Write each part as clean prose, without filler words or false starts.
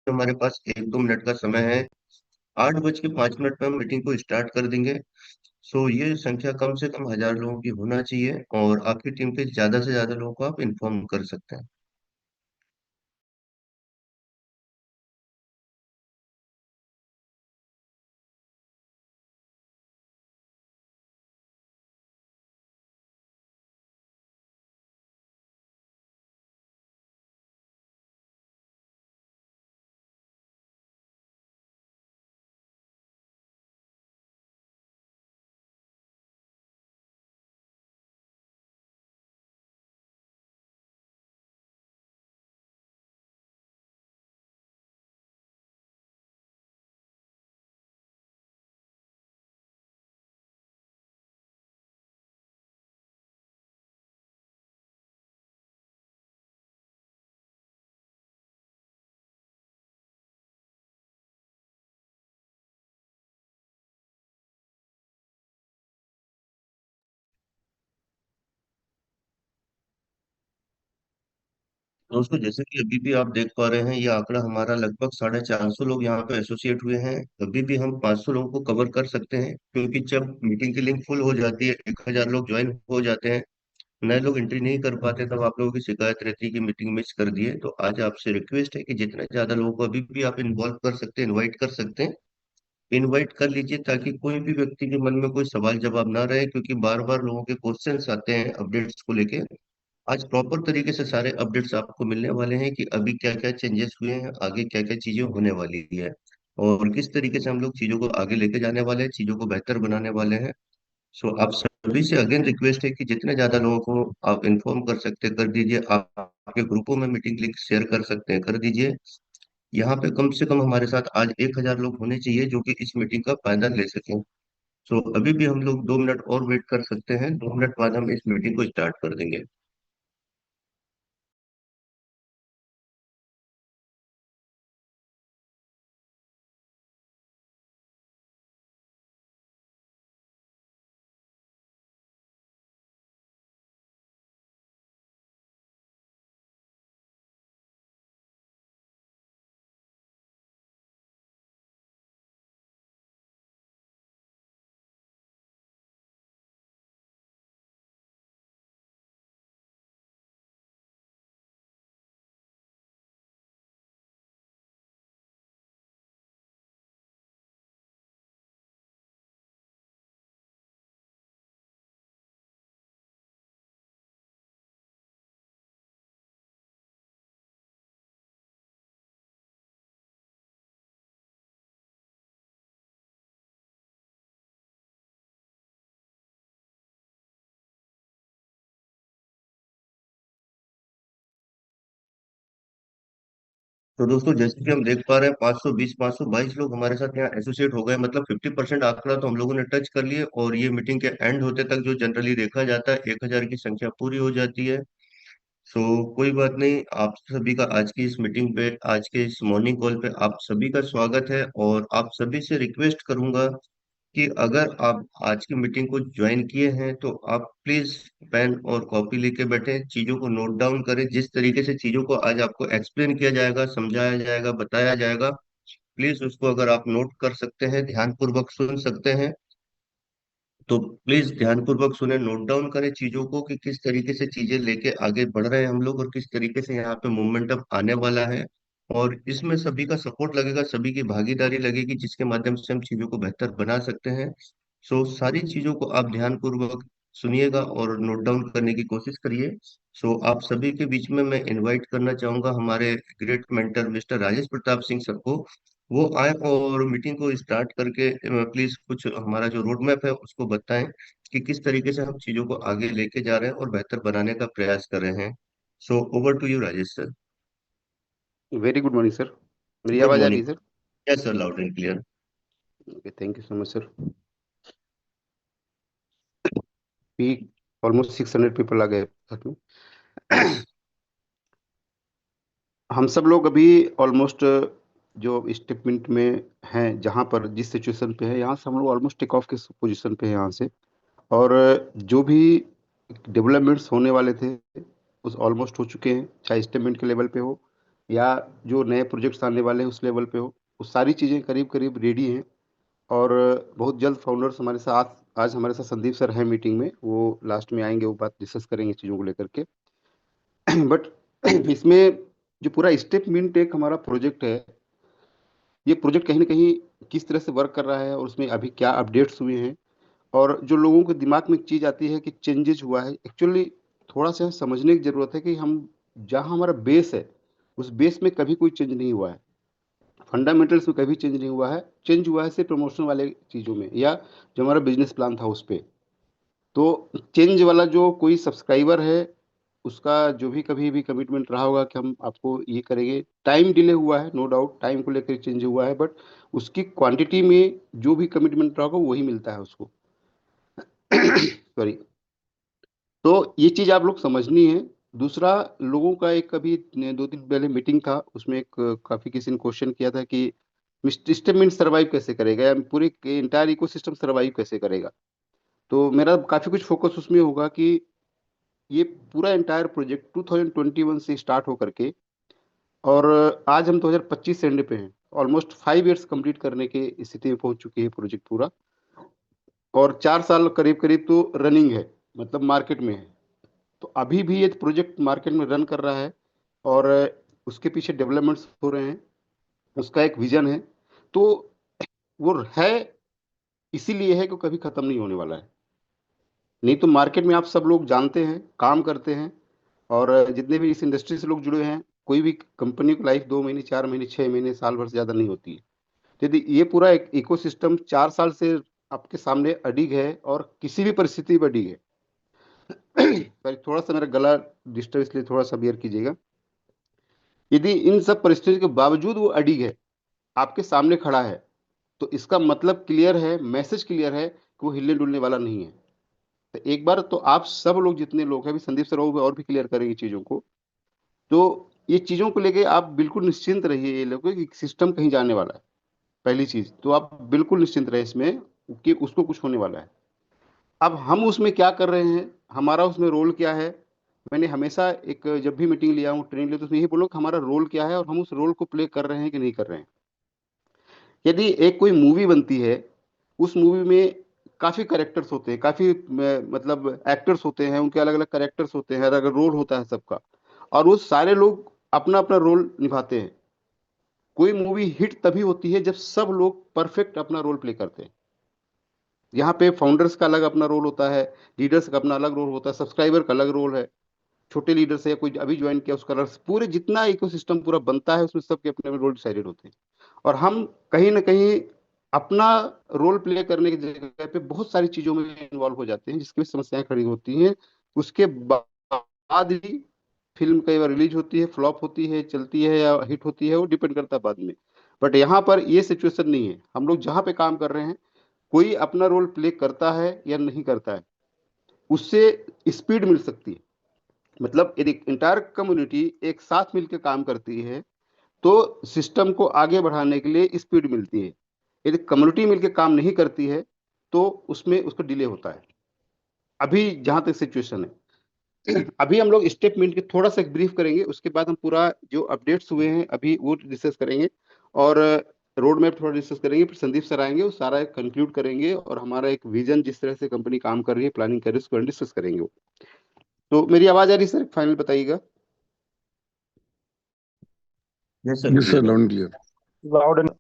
हमारे पास 1-2 मिनट का समय है। 8:05 पे हम मीटिंग को स्टार्ट कर देंगे। सो ये संख्या कम से कम 1000 लोगों की होना चाहिए, और आपकी टीम के ज्यादा से ज्यादा लोगों को आप इन्फॉर्म कर सकते हैं। दोस्तों, जैसे कि अभी भी आप देख पा रहे हैं, ये आंकड़ा हमारा लगभग 450 लोग यहाँ पे एसोसिएट हुए हैं। अभी भी हम 500 लोगों को कवर कर सकते हैं, क्योंकि जब मीटिंग की लिंक फुल हो जाती है, 1000 लोग ज्वाइन हो जाते हैं, नए लोग एंट्री नहीं कर पाते, तब आप लोगों की शिकायत रहती है कि मीटिंग मिस कर दिए। तो आज आपसे रिक्वेस्ट है कि जितने ज्यादा लोगों को अभी भी आप इन्वॉल्व कर सकते हैं, इनवाइट कर सकते हैं, इनवाइट कर लीजिए, ताकि कोई भी व्यक्ति के मन में कोई सवाल जवाब ना रहे, क्योंकि बार बार लोगों के क्वेश्चंस आते हैं अपडेट्स को लेके। आज प्रॉपर तरीके से सारे अपडेट्स आपको मिलने वाले हैं कि अभी क्या क्या चेंजेस हुए हैं, आगे क्या क्या चीजें होने वाली है, और किस तरीके से हम लोग चीजों को आगे लेके जाने वाले हैं, चीजों को बेहतर बनाने वाले हैं। सो आप सभी से अगेन रिक्वेस्ट है कि जितने ज्यादा लोगों को आप इन्फॉर्म कर सकते हैं कर दीजिए। आप आपके ग्रुपों में मीटिंग लिंक शेयर कर सकते हैं, कर दीजिए। यहाँ पे कम से कम हमारे साथ आज 1000 लोग होने चाहिए जो कि इस मीटिंग का फायदा ले सकें। सो अभी भी हम लोग 2 मिनट और वेट कर सकते हैं, 2 मिनट बाद हम इस मीटिंग को स्टार्ट कर देंगे। तो दोस्तों, जैसे कि हम देख पा रहे हैं, 520 522 लोग हमारे साथ यहाँ एसोसिएट हो गए, मतलब 50% आंकड़ा तो हम लोगों ने टच कर लिए, और ये मीटिंग के एंड होते तक जो जनरली देखा जाता है, 1000 की संख्या पूरी हो जाती है। सो कोई बात नहीं, आप सभी का आज की इस मीटिंग पे, आज के इस मॉर्निंग कॉल पे आप सभी का स्वागत है। और आप सभी से रिक्वेस्ट करूंगा कि अगर आप आज की मीटिंग को ज्वाइन किए हैं, तो आप प्लीज पेन और कॉपी लेके बैठे, चीजों को नोट डाउन करें। जिस तरीके से चीजों को आज आपको एक्सप्लेन किया जाएगा, समझाया जाएगा, बताया जाएगा, प्लीज उसको अगर आप नोट कर सकते हैं, ध्यान पूर्वक सुन सकते हैं, तो प्लीज ध्यान पूर्वक सुने, नोट डाउन करें चीजों को कि किस तरीके से चीजें लेके आगे बढ़ रहे हैं हम लोग, और किस तरीके से यहाँ पे मोमेंटम आने वाला है। और इसमें सभी का सपोर्ट लगेगा, सभी की भागीदारी लगेगी, जिसके माध्यम से हम चीजों को बेहतर बना सकते हैं। सो सारी चीजों को आप ध्यान पूर्वक सुनिएगा और नोट डाउन करने की कोशिश करिए। सो आप सभी के बीच में मैं इनवाइट करना चाहूंगा हमारे great mentor mister Rajesh Pratap Singh sir को। वो आए और मीटिंग को स्टार्ट करके प्लीज कुछ हमारा जो रोड मैप है उसको बताएं कि किस तरीके से हम चीजों को आगे लेके जा रहे हैं और बेहतर बनाने का प्रयास कर रहे हैं। So over to you Rajesh sir. Very good morning sir. मेरी गुड आवाज़ आ रही मॉर्निंग। है sir? Yes sir, loud and clear. Okay, thank you so much sir. भी ऑलमोस्ट 600 पीपल आ गए साथ में। यस। हम सब लोग अभी ऑलमोस्ट जो स्टेटमेंट में हैं, जहाँ पर जिस सिचुएशन पे है, यहाँ से हम लोग ऑलमोस्ट टेक ऑफ के पोजीशन पे हैं यहाँ से। और जो भी डेवलपमेंट्स होने वाले थे उस ऑलमोस्ट हो चुके हैं, चाहे स्टेटमेंट के लेवल पे हो, या जो नए प्रोजेक्ट्स आने वाले हैं उस लेवल पे हो, वो सारी चीज़ें करीब करीब रेडी हैं। और बहुत जल्द फाउंडर्स हमारे साथ, आज हमारे साथ संदीप सर हैं मीटिंग में, वो लास्ट में आएंगे, वो बात डिस्कस करेंगे चीज़ों को लेकर के। बट इसमें जो पूरा स्टेप मिंट एक हमारा प्रोजेक्ट है, ये प्रोजेक्ट कहीं ना कहीं किस तरह से वर्क कर रहा है और उसमें अभी क्या अपडेट्स हुए हैं, और जो लोगों के दिमाग में एक चीज़ आती है कि चेंजेस हुआ है, एक्चुअली थोड़ा सा समझने की ज़रूरत है कि हम जहाँ हमारा बेस है उस बेस में कभी कोई चेंज नहीं हुआ है, फंडामेंटल्स में कभी चेंज नहीं हुआ है। चेंज हुआ है सिर्फ प्रमोशन वाले चीज़ों में, या जो हमारा बिजनेस प्लान था उस पे। तो चेंज वाला जो कोई सब्सक्राइबर है, उसका जो भी कभी भी कमिटमेंट रहा होगा कि हम आपको ये करेंगे, टाइम डिले हुआ है, नो डाउट टाइम को लेकर चेंज हुआ है, बट उसकी क्वांटिटी में जो भी कमिटमेंट रहा होगा वही मिलता है उसको। सॉरी। तो ये चीज आप लोग समझनी है। दूसरा, लोगों का एक अभी 2 दिन पहले मीटिंग था, उसमें एक काफी किसी ने क्वेश्चन किया था कि स्टेटमेंट सरवाइव कैसे करेगा, या पूरी इंटायर इकोसिस्टम सरवाइव कैसे करेगा। तो मेरा काफी कुछ फोकस उसमें होगा कि ये पूरा एंटायर प्रोजेक्ट 2021 से स्टार्ट होकर के, और आज हम 2025 एंड पे हैं, ऑलमोस्ट 5 इयर्स कंप्लीट करने की स्थिति में पहुंच चुकी है प्रोजेक्ट पूरा। और 4 साल करीब करीब तो रनिंग है, मतलब मार्केट में है। तो अभी भी ये प्रोजेक्ट मार्केट में रन कर रहा है, और उसके पीछे डेवलपमेंट्स हो रहे हैं, उसका एक विजन है। तो वो है, इसीलिए है कि कभी खत्म नहीं होने वाला है। नहीं तो मार्केट में आप सब लोग जानते हैं, काम करते हैं, और जितने भी इस इंडस्ट्री से लोग जुड़े हैं, कोई भी कंपनी की लाइफ 2 महीने, 4 महीने, 6 महीने, साल भर से ज्यादा नहीं होती है। तो यदि ये पूरा एक इकोसिस्टम 4 साल से आपके सामने अडिग है, और किसी भी परिस्थिति में अडिग है। सॉरी, थोड़ा सा मेरा गला डिस्टर्ब, इसलिए थोड़ा सा बियर कीजिएगा। यदि इन सब परिस्थितियों के बावजूद वो अडिग है, आपके सामने खड़ा है, तो इसका मतलब क्लियर है, मैसेज क्लियर है कि वो हिलने डुलने वाला नहीं है। तो एक बार तो आप सब लोग जितने लोग हैं, अभी संदीप सर और भी क्लियर करेंगे चीजों को। तो ये चीजों को लेके आप बिल्कुल निश्चिंत रहिए, ये लोग कि सिस्टम कहीं जाने वाला है। पहली चीज तो आप बिल्कुल निश्चिंत रहे इसमें कि उसको कुछ होने वाला है। अब हम उसमें क्या कर रहे हैं, हमारा उसमें रोल क्या है। मैंने हमेशा एक, जब भी मीटिंग लिया हूँ, ट्रेनिंग लिया, तो उसमें यही बोलो कि हमारा रोल क्या है और हम उस रोल को प्ले कर रहे हैं कि नहीं कर रहे हैं। यदि एक कोई मूवी बनती है, उस मूवी में काफी कैरेक्टर्स होते हैं, काफी मतलब एक्टर्स होते हैं, उनके अलग अलग कैरेक्टर्स होते हैं, अलग अलग रोल होता है सबका, और वो सारे लोग अपना अपना रोल निभाते हैं। कोई मूवी हिट तभी होती है जब सब लोग परफेक्ट अपना रोल प्ले करते हैं। यहाँ पे फाउंडर्स का अलग अपना रोल होता है, लीडर्स का अपना अलग रोल होता है, सब्सक्राइबर का अलग रोल है, छोटे लीडर से या कोई अभी ज्वाइन किया उसका अलग, पूरे जितना इकोसिस्टम पूरा बनता है उसमें सबके अपने अपने रोल डिसाइडेड होते हैं। और हम कहीं ना कहीं अपना रोल प्ले करने की जगह पे बहुत सारी चीजों में इन्वॉल्व हो जाते हैं, जिसकी वजह से समस्याएं खड़ी होती हैं। उसके बाद ही फिल्म कई बार रिलीज होती है, फ्लॉप होती है, चलती है या हिट होती है, वो डिपेंड करता है बाद में। बट यहाँ पर ये सिचुएशन नहीं है, हम लोग जहाँ पे काम कर रहे हैं, कोई अपना रोल प्ले करता है या नहीं करता है, उससे स्पीड मिल सकती है। मतलब यदि इंटायर कम्युनिटी एक साथ मिलकर काम करती है, तो सिस्टम को आगे बढ़ाने के लिए स्पीड मिलती है। यदि कम्युनिटी मिलकर काम नहीं करती है, तो उसमें उसको डिले होता है। अभी जहां तक सिचुएशन है, अभी हम लोग स्टेप मिनट के थोड़ा सा ब्रीफ करेंगे, उसके बाद हम पूरा जो अपडेट्स हुए हैं अभी वो डिस्कस करेंगे, और रोड मैप थोड़ा डिस्कस करेंगे, फिर संदीप सर आएंगे, वो सारा कंक्लूड करेंगे, और हमारा एक विजन जिस तरह से कंपनी काम कर रही है, प्लानिंग कर रही है, उसको डिस्कस करेंगे वो। तो मेरी आवाज आ रही है सर, फाइनल बताइएगा। Yes sir, yes sir, clear है। Loud and clear. Loud and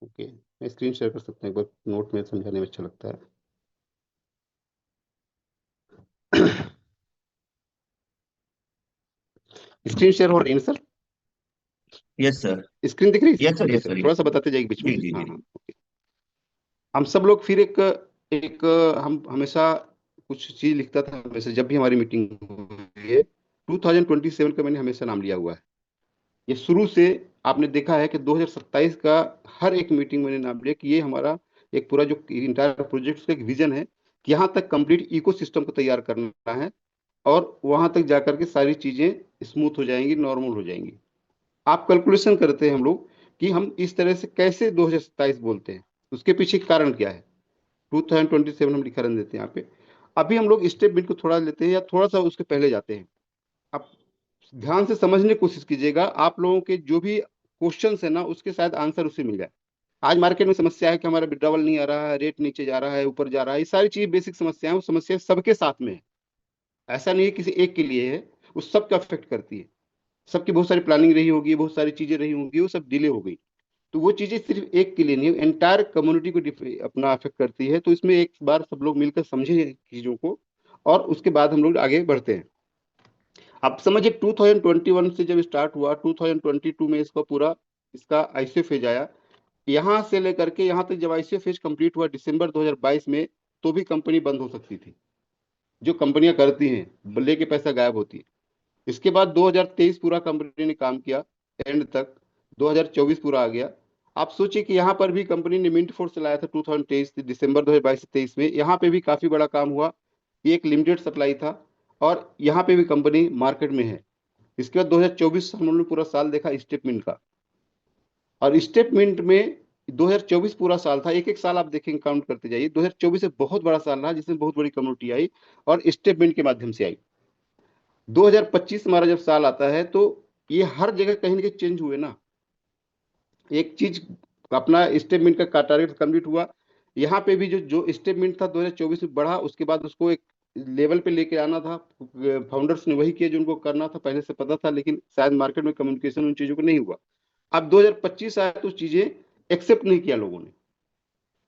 okay, मैं स्क्रीन शेयर कर सकता हूँ एक बार, नोट में समझाने में अच्छा लगता है। स्क्रीन शेयर हो रही है ना सर? Yes sir. स्क्रीन दिख रही है? Yes sir, okay yes sir, sir, थोड़ा यस। सा बताते जाइए बीच में। जी जी हाँ जी। हाँ। हम सब लोग फिर एक एक हम हमेशा कुछ चीज लिखता था हमेशा जब भी हमारी मीटिंग हुई है, 2027 का मैंने हमेशा नाम लिया हुआ है। ये शुरू से आपने देखा है कि 2027 का हर एक मीटिंग मैंने नाम लिया कि ये हमारा एक पूरा जो इंटायर प्रोजेक्ट का एक विजन है, कि यहाँ तक कंप्लीट इकोसिस्टम को तैयार करना है, और वहां तक जाकर के सारी चीजें स्मूथ हो जाएंगी, नॉर्मल हो जाएंगी। आप कैलकुलेशन करते हैं हम लोग कि हम इस तरह से कैसे 2027 बोलते हैं, उसके पीछे कारण क्या है। 2027 हम लिखा रहने देते हैं यहाँ पे। अभी हम लोग स्टेप बिट को थोड़ा लेते हैं, या थोड़ा सा उसके पहले जाते हैं। अब ध्यान से समझने की कोशिश कीजिएगा, आप लोगों के जो भी क्वेश्चंस है ना उसके शायद आंसर उसे मिल जाए। आज मार्केट में समस्या है कि हमारा विड्रॉवल नहीं आ रहा है, रेट नीचे जा रहा है, ऊपर जा रहा है, ये सारी चीज बेसिक समस्याएं, वो समस्या सबके साथ में है। ऐसा नहीं है किसी एक के लिए है, वो सबको अफेक्ट करती है। सबकी बहुत सारी प्लानिंग रही होगी, बहुत सारी चीजें रही होंगी, वो सब डिले हो गई। तो वो चीजें सिर्फ एक के लिए नहीं, एंटायर कम्युनिटी को अपना अफेक्ट करती है। तो इसमें एक बार सब लोग मिलकर समझे चीजों को, और उसके बाद हम लोग आगे बढ़ते हैं। अब समझिए 2021 से जब स्टार्ट हुआ, 2022 में इसका पूरा इसका आईसीयू फेज आया। यहाँ से लेकर के यहाँ तक जब आईसीयू फेज कंप्लीट हुआ दिसंबर 2022 में, तो भी कंपनी बंद हो सकती थी। जो कंपनियां करती हैं लेके पैसा गायब होती है। इसके बाद 2023 पूरा कंपनी ने काम किया एंड तक, 2024 पूरा आ गया। आप सोचिए कि यहाँ पर भी कंपनी ने मिंट फोर्स चलाया था 2023 दिसंबर 2022 से 23 में, यहाँ पे भी काफी बड़ा काम हुआ। ये एक लिमिटेड सप्लाई था, और यहाँ पे भी कंपनी मार्केट में है। इसके बाद 2024 हम लोगों ने पूरा साल देखा स्टेटमेंट का, और स्टेटमेंट में 2024 पूरा साल था। एक एक साल आप देखेंगे, काउंट करते जाइए। 2024 एक बहुत बड़ा साल रहा जिसमें बहुत बड़ी कम्युनिटी आई और स्टेटमेंट के माध्यम से आई। 2025 हमारा जब साल आता है, तो ये हर जगह कहीं ना कहीं चेंज हुए ना। एक चीज, अपना स्टेटमेंट का टारगेट कंप्लीट हुआ। यहाँ पे भी जो जो स्टेटमेंट था 2024 में बढ़ा, उसके बाद उसको एक लेवल पे लेके आना था। फाउंडर्स ने वही किया जो उनको करना था, पहले से पता था, लेकिन शायद मार्केट में कम्युनिकेशन उन चीजों को नहीं हुआ। अब 2025 आया तो चीजें एक्सेप्ट नहीं किया लोगों ने,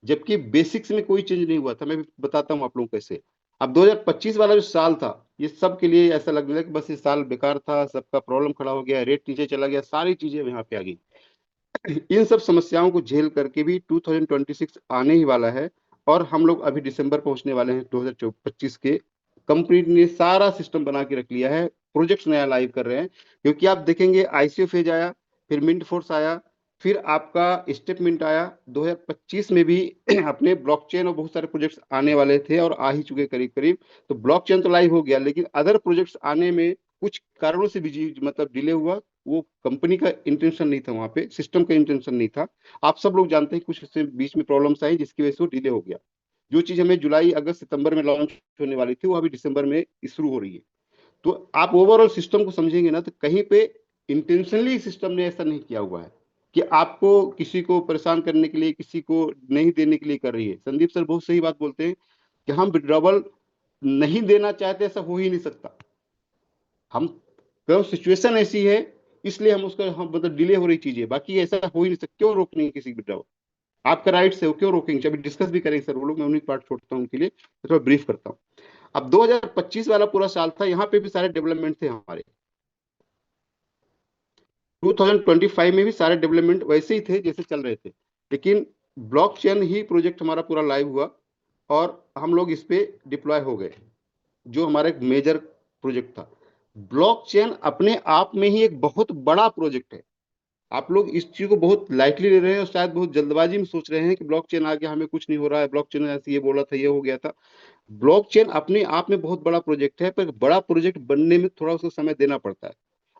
जबकि बेसिक्स में कोई चेंज नहीं हुआ था। मैं भी बताता हूँ आप लोगों को कैसे। अब 2025 वाला जो साल था, ये सब के लिए ऐसा लगने लगा कि बस ये साल बेकार था, सबका प्रॉब्लम खड़ा हो गया, रेट नीचे चला गया, सारी चीजें यहाँ पे आ गई। इन सब समस्याओं को झेल करके भी 2026 आने ही वाला है। और हम लोग अभी दिसंबर पहुंचने वाले हैं 2025 के। कंपनी ने सारा सिस्टम बना के रख लिया है, प्रोजेक्ट्स नया लाइव कर रहे हैं। क्योंकि आप देखेंगे आईसीओ फेज आया, फिर मिंट फोर्स आया, फिर आपका स्टेटमेंट आया 2025 में भी। अपने ब्लॉकचेन और बहुत सारे प्रोजेक्ट्स आने वाले थे और आ ही चुके करीब करीब। तो ब्लॉकचेन तो लाइव हो गया, लेकिन अदर प्रोजेक्ट्स आने में कुछ कारणों से बिजी मतलब डिले हुआ। वो कंपनी का इंटेंशन नहीं था, वहां पे सिस्टम का इंटेंशन नहीं था। आप सब लोग जानते हैं कुछ इससे बीच में प्रॉब्लम्स आई जिसकी वजह से वो डिले हो गया। जो चीज हमें जुलाई अगस्त सितंबर में लॉन्च होने वाली थी, वो अभी दिसंबर में शुरू हो रही है। तो आप ओवरऑल सिस्टम को समझेंगे ना, तो कहीं पे इंटेंशनली सिस्टम ने ऐसा नहीं किया हुआ है कि आपको किसी को परेशान करने के लिए, किसी को नहीं देने के लिए कर रही है। संदीप सर बहुत सही बात बोलते हैं कि हम विड्रॉवल नहीं देना चाहते, ऐसा हो ही नहीं सकता। हम क्यों, सिचुएशन ऐसी है, इसलिए हम उसका हम मतलब डिले हो रही चीज है, बाकी ऐसा हो ही नहीं सकता। क्यों रोकनी है किसी की विड्रॉवल? आपका राइट है, वो क्यों रोकेंगे? अभी डिस्कस भी करेंगे सर वो लोग, मैं उन्हीं पार्ट छोड़ता हूँ उनके लिए, तो थोड़ा ब्रीफ करता हूँ। अब 2025 वाला पूरा साल था, यहाँ पे भी सारे डेवलपमेंट थे हमारे। 2025 में भी सारे डेवलपमेंट वैसे ही थे जैसे चल रहे थे, लेकिन ब्लॉकचेन ही प्रोजेक्ट हमारा पूरा लाइव हुआ, और हम लोग इस पे डिप्लॉय हो गए, जो हमारा एक मेजर प्रोजेक्ट था। ब्लॉकचेन अपने आप में ही एक बहुत बड़ा प्रोजेक्ट है। आप लोग इस चीज को बहुत लाइटली ले रहे हैं और शायद बहुत जल्दबाजी में सोच रहे हैं कि ब्लॉकचेन आ गया, हमें कुछ नहीं हो रहा है, ब्लॉकचेन ऐसे ये बोला था, ये हो गया था। ब्लॉकचेन अपने आप में बहुत बड़ा प्रोजेक्ट है, पर बड़ा प्रोजेक्ट बनने में थोड़ा उसको समय देना पड़ता है।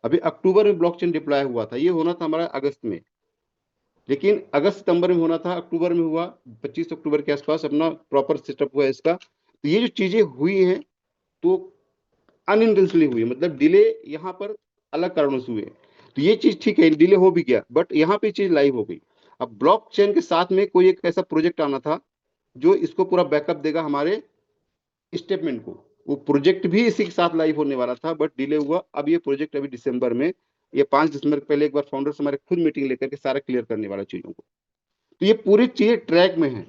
अभी अक्टूबर में ब्लॉकचेन डिप्लॉय हुआ था, ये होना था हमारा अगस्त में, लेकिन अगस्त सितंबर में होना था, अक्टूबर में हुआ। 25 अक्टूबर के आसपास अपना प्रॉपर सेटअप हुआ इसका। तो ये जो चीजें हुई हैं, तो अनइंटेंशनली हुई, मतलब डिले यहाँ पर अलग कारणों से हुए। तो ये चीज ठीक है, डिले हो भी गया, बट यहाँ पे चीज लाइव हो गई। अब ब्लॉकचेन के साथ में कोई एक ऐसा प्रोजेक्ट आना था जो इसको पूरा बैकअप देगा हमारे स्टेटमेंट को। वो प्रोजेक्ट भी इसी के साथ लाइव होने वाला था, बट डिले हुआ। अब ये प्रोजेक्ट अभी दिसंबर में, ये 5 दिसंबर के पहले एक बार फाउंडर्स हमारे खुद मीटिंग लेकर के सारा क्लियर करने वाला चीजों को। तो ये पूरी चीज ट्रैक में है।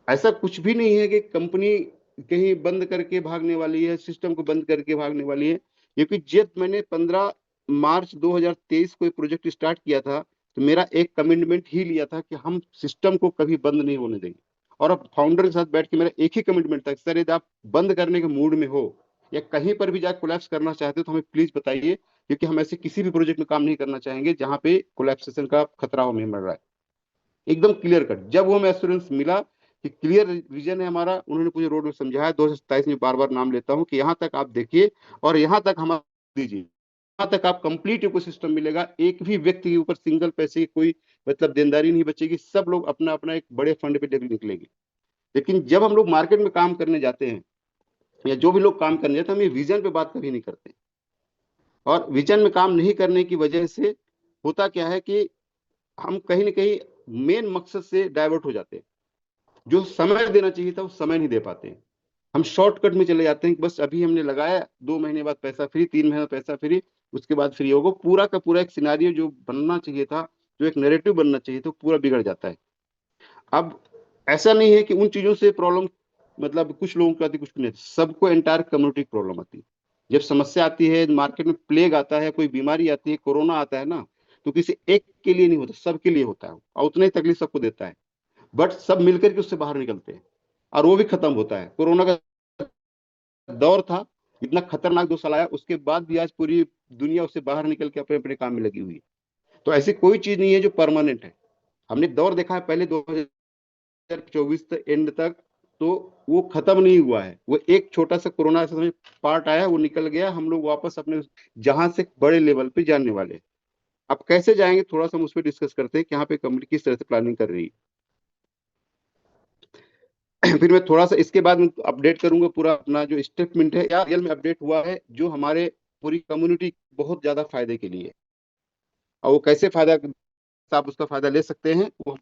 ऐसा कुछ भी नहीं है कि कंपनी कहीं बंद करके भागने वाली है, सिस्टम को बंद करके भागने वाली है। क्योंकि जब मैंने 15 मार्च 2023 को प्रोजेक्ट स्टार्ट किया था, तो मेरा एक कमिटमेंट ही लिया था कि हम सिस्टम को कभी बंद नहीं होने देंगे। और अब फाउंडर के साथ बैठ के मेरा एक ही कमिटमेंट था, सर यदि आप बंद करने के मूड में हो या कहीं पर भी जाकर कोलैप्स करना चाहते हो तो हमें प्लीज बताइए, क्योंकि हम ऐसे किसी भी प्रोजेक्ट में काम नहीं करना चाहेंगे जहां पे कोलैप्सेशन का खतरा हमें मिल रहा है। एकदम क्लियर कट जब वो हमें एश्योरेंस मिला कि क्लियर रीजन है हमारा, उन्होंने मुझे रोड में समझाया। 2027 में बार बार नाम लेता हूँ कि यहाँ तक आप देखिए, और यहाँ तक हम दीजिए, यहाँ तक आप कंप्लीट इकोसिस्टम मिलेगा। एक भी व्यक्ति के ऊपर सिंगल पैसे की कोई मतलब देनदारी नहीं बचेगी, सब लोग अपना अपना एक बड़े फंड पे निकलेंगे। लेकिन जब हम लोग मार्केट में काम करने जाते हैं, या जो भी लोग काम करने जाते हैं, हम ये विजन पे बात कभी नहीं करते। और विजन में काम नहीं करने की वजह से होता क्या है कि हम कहीं ना कहीं मेन मकसद से डाइवर्ट हो जाते हैं। जो समय देना चाहिए था वो समय नहीं दे पाते हैं। हम शॉर्टकट में चले जाते हैं कि बस अभी हमने लगाया, 2 महीने बाद पैसा फ्री, 3 महीने बाद पैसा फ्री, उसके बाद फ्री होगा। पूरा का पूरा एक सिनारियो जो बनना चाहिए था, जो एक नैरेटिव बनना चाहिए था, वो पूरा बिगड़ जाता है। अब ऐसा नहीं है कि उन चीजों से प्रॉब्लम, मतलब कुछ लोगों को आती, कुछ को नहीं, सबको एंटायर कम्युनिटी प्रॉब्लम आती है। जब समस्या आती है, मार्केट में प्लेग आता है, कोई बीमारी आती है, कोरोना आता है ना, तो किसी एक के लिए नहीं होता, सबके लिए होता है, और उतना ही तकलीफ सबको देता है। बट सब मिलकर के उससे बाहर निकलते हैं, और वो भी खत्म होता है। कोरोना का दौर था, इतना खतरनाक 2 साल आया, उसके बाद भी आज पूरी दुनिया उससे बाहर निकल के अपने अपने काम में लगी हुई है। तो ऐसी कोई चीज नहीं है जो परमानेंट है। हमने दौर देखा है पहले 2024 तक, एंड तक, तो वो खत्म नहीं हुआ है। वो एक छोटा सा कोरोना से पार्ट आया, वो निकल गया, हम लोग वापस अपने जहां से बड़े लेवल पे जाने वाले हैं। अब कैसे जाएंगे, थोड़ा सा हम उस पर डिस्कस करते हैं कि यहाँ पे कंपनी किस तरह से प्लानिंग कर रही है। फिर मैं थोड़ा सा इसके बाद अपडेट करूंगा पूरा अपना जो स्टेटमेंट है, क्या रियल में अपडेट हुआ है, जो हमारे पूरी कम्युनिटी बहुत ज्यादा फायदे के लिए है। और वो कैसे फायदा, आप उसका फायदा ले सकते हैं, वो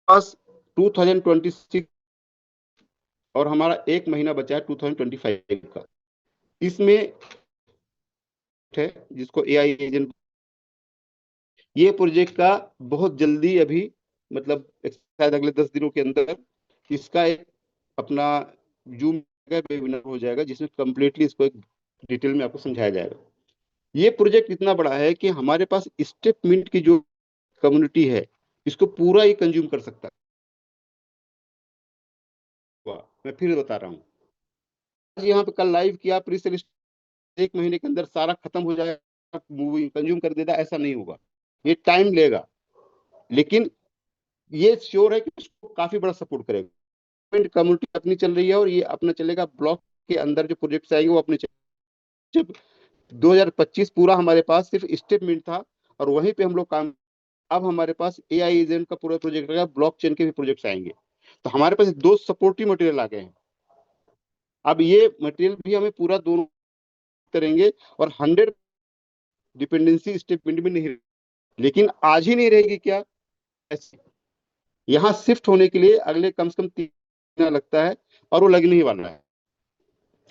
पास 2026 और हमारा 1 महीना बचा है 2025 का। इसमें है जिसको एआई एजेंट, ये प्रोजेक्ट का बहुत जल्दी अभी, मतलब शायद अगले 10 दिनों के अंदर इसका एक अपना जूम वेबिनार हो जाएगा, जिसमें कंप्लीटली इसको एक डिटेल में आपको समझाया जाएगा। ये प्रोजेक्ट इतना बड़ा है कि हमारे पास स्टेटमेंट की जो कम्युनिटी है, इसको पूरा ही कंज्यूम कर सकता है। मैं फिर बता रहा हूँ, आज यहाँ पे कल लाइव किया, प्री सेल 1 महीने के अंदर सारा खत्म हो जाएगा, मूवी कंज्यूम कर देगा, ऐसा नहीं होगा। ये टाइम लेगा, लेकिन ये श्योर है कि उसको काफी बड़ा सपोर्ट करेगा। कम्युनिटी अपनी चल रही है, और ये अपना चलेगा। ब्लॉक के अंदर जो प्रोजेक्ट्स आएंगे वो अपने चलेंगे। जब 2025 पूरा हमारे पास सिर्फ स्टेटमेंट था, और वहीं पे हम लोग काम, अब हमारे पास एआई एजेंट का पूरा प्रोजेक्ट रहेगा, ब्लॉकचेन के भी प्रोजेक्ट्स आएंगे। तो हमारे पास दो सपोर्टिव मटेरियल आ गए हैं। अब ये मटेरियल भी हमें पूरा दोनों करेंगे, और 100 डिपेंडेंसी स्टेटमेंट भी नहीं, लेकिन आज ही नहीं रहेगी क्या, यहाँ शिफ्ट होने के लिए अगले कम से कम 3 महीना लगता है, और वो लगने ही वाला है।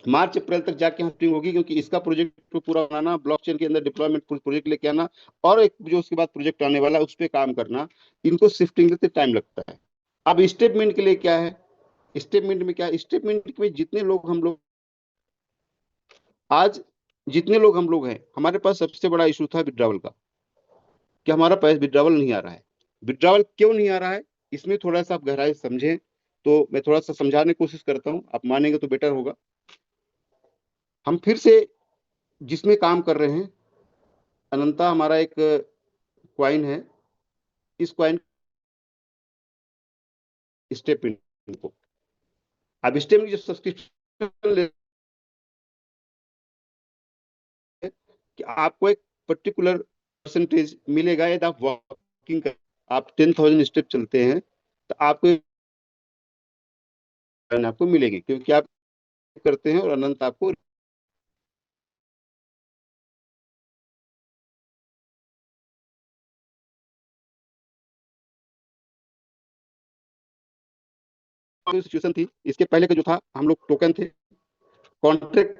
मार्च अप्रैल तक जाके हस्टिंग होगी, क्योंकि इसका प्रोजेक्ट को पूरा बनाना, ब्लॉकचेन के अंदर डिप्लॉयमेंट प्रोजेक्ट लेके आना, और एक जो उसके बाद प्रोजेक्ट आने वाला है उस पर काम करना, इनको शिफ्टिंग देते टाइम लगता है। अब स्टेटमेंट के लिए क्या है, स्टेटमेंट में क्या, स्टेटमेंट में जितने लोग हम लोग आज, जितने लोग हम लोग हैं, हमारे पास सबसे बड़ा इशू था विड्रावल का, कि हमारा पैसा विड्रावल नहीं आ रहा है। विड्रावल क्यों नहीं आ रहा है, इसमें थोड़ा सा आप गहराई से समझें, तो मैं थोड़ा सा समझाने की कोशिश करता हूँ, आप मानेंगे तो बेटर होगा। हम फिर से जिसमें काम कर रहे हैं, अनंता हमारा एक क्वाइन है, इस क्वाइन स्टेप को, अब स्टेप की जो सब्सक्रिप्शन कि आपको एक पर्टिकुलर परसेंटेज मिलेगा यदि आप वॉकिंग कर, आप 10,000 स्टेप चलते हैं, तो आपको आपको मिलेगी, क्योंकि आप करते हैं, और अनंत आपको सिचुएशन थी। इसके पहले का जो था, हम लोग टोकन थे, कॉन्ट्रैक्ट,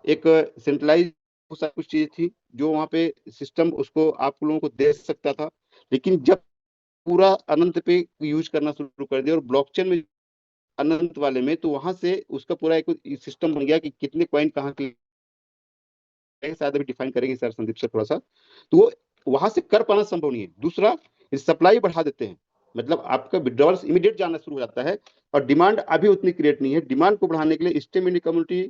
एक सेंट्रलाइज सब कुछ चीज थी, जो वहां पे सिस्टम उसको आप लोगों को दे सकता था। लेकिन जब पूरा अनंत पे यूज करना शुरू कर दिया, और ब्लॉकचेन में अनंत वाले में, तो वहां से उसका पूरा एक सिस्टम बन गया कि कितने कॉइन कहाँ के, शायद अभी डिफाइन करेंगे सर संदीप से थोड़ा सा, तो वो वहां से कर पाना संभव नहीं है। दूसरा, सप्लाई बढ़ा देते हैं, मतलब आपका विड्रॉल्स इमीडिएट जाना शुरू हो जाता है, और डिमांड अभी उतनी क्रिएट नहीं है। डिमांड को बढ़ाने के लिए स्टेम कम्युनिटी,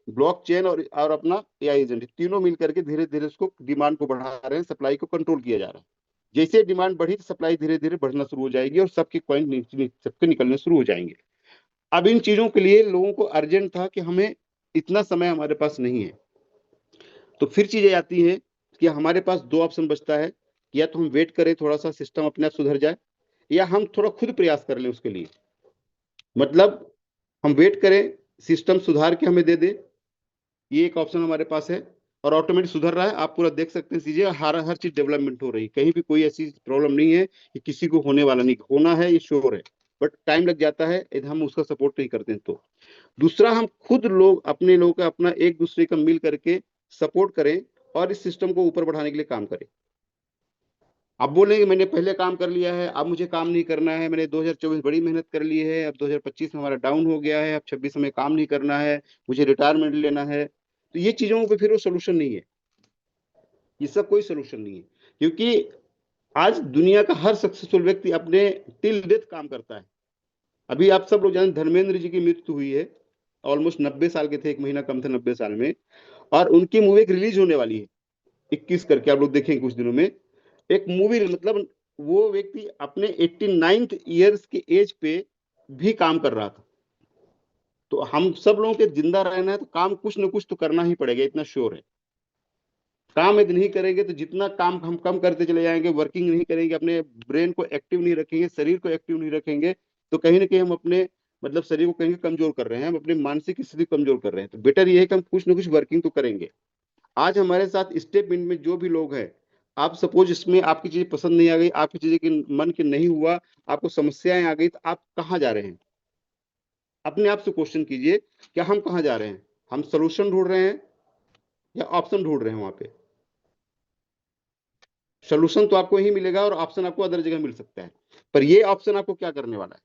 ब्लॉकचेन और अपना एआई एजेंट, तीनों मिल करके धीरे धीरे उसको डिमांड को बढ़ा रहे हैं, सप्लाई को कंट्रोल किया जा रहा है। जैसे डिमांड बढ़ी, तो सप्लाई धीरे धीरे बढ़ना शुरू हो जाएगी, और सबके कॉइन सबके निकलने शुरू हो जाएंगे। अब इन चीजों के लिए लोगों को अर्जेंट था कि हमें इतना समय हमारे पास नहीं है। तो फिर चीजें आती हैं कि हमारे पास दो ऑप्शन बचता है, या तो हम वेट करें थोड़ा सा सिस्टम अपने आप सुधर जाए, या हम थोड़ा खुद प्रयास कर लें उसके लिए। मतलब हम वेट करें, सिस्टम सुधार के हमें दे दे, ये एक ऑप्शन हमारे पास है। और ऑटोमेटिक सुधर रहा है, आप पूरा देख सकते हैं चीजें, हर हर चीज डेवलपमेंट हो रही है, कहीं भी कोई ऐसी प्रॉब्लम नहीं है कि किसी को होने वाला नहीं, होना है ये श्योर है, बट टाइम लग जाता है यदि हम उसका सपोर्ट नहीं करते हैं तो। दूसरा, हम खुद लोग अपने लोग का अपना एक दूसरे का मिल करके सपोर्ट करें और इस सिस्टम को ऊपर बढ़ाने के लिए काम करें। अब बोलेंगे मैंने पहले काम कर लिया है, अब मुझे काम नहीं करना है, मैंने 2024 बड़ी मेहनत कर ली है, अब 2025 में हमारा डाउन हो गया है, अब 26 में काम नहीं करना है, मुझे रिटायरमेंट लेना है, तो ये चीजों पे फिर वो सोल्यूशन नहीं है। इसका कोई सोल्यूशन नहीं है, क्योंकि आज दुनिया का हर सक्सेसफुल व्यक्ति अपने टिल डेथ काम करता है। अभी आप सब लोग जानते धर्मेंद्र जी की मृत्यु हुई है, ऑलमोस्ट 90 साल के थे, एक महीना कम था 90 साल में। और उनकी मूवी एक रिलीज होने वाली है 21 करके, आप लोग देखेंगे कुछ दिनों में। एक मूवी मतलब वो व्यक्ति अपने 89th ईयर्स के एज पे भी काम कर रहा था। तो हम सब लोगों के जिंदा रहना है तो काम कुछ ना कुछ तो करना ही पड़ेगा, इतना श्योर है। काम यदि नहीं करेंगे तो जितना काम हम कम करते चले जाएंगे, वर्किंग नहीं करेंगे, अपने ब्रेन को एक्टिव नहीं रखेंगे, शरीर को एक्टिव नहीं रखेंगे, तो कहीं ना कहीं हम अपने मतलब शरीर को कहीं कमजोर कर रहे हैं, हम अपनी मानसिक स्थिति कमजोर कर रहे हैं। तो बेटर ये है कि हम कुछ ना कुछ वर्किंग तो करेंगे। आज हमारे साथ स्टेप इन में जो भी लोग हैं, आप सपोज इसमें आपकी चीजें पसंद नहीं आ गई, आपकी चीजें की मन की नहीं हुआ, आपको समस्याएं आ गई, तो आप कहाँ जा रहे हैं? अपने आप से क्वेश्चन कीजिए, क्या हम कहाँ जा रहे हैं? हम सोल्यूशन ढूंढ रहे हैं या ऑप्शन ढूंढ रहे हैं? वहां पे सोल्यूशन तो आपको ही मिलेगा और ऑप्शन आपको अदर जगह मिल सकता है, पर ये ऑप्शन आपको क्या करने वाला है?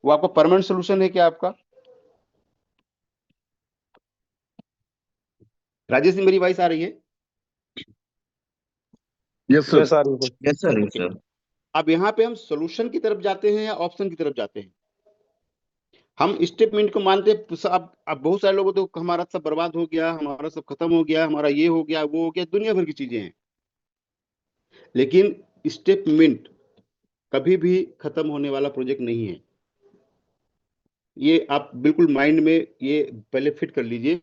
वो आपका परमानेंट सोल्यूशन है क्या आपका? राजेश जी, मेरी वॉइस आ रही है? Yes sir. यस आ रही है sir. Yes sir, yes okay. Sir. अब यहाँ पे हम सोल्यूशन की तरफ जाते हैं या ऑप्शन की तरफ जाते हैं? हम स्टेटमेंट को मानते हैं अब बहुत सारे लोगों तो हमारा सब बर्बाद हो गया, हमारा सब खत्म हो गया, हमारा ये हो गया वो हो गया, दुनिया भर की चीजें हैं। लेकिन स्टेटमेंट कभी भी खत्म होने वाला प्रोजेक्ट नहीं है। ये आप बिल्कुल माइंड में ये पहले फिट कर लीजिए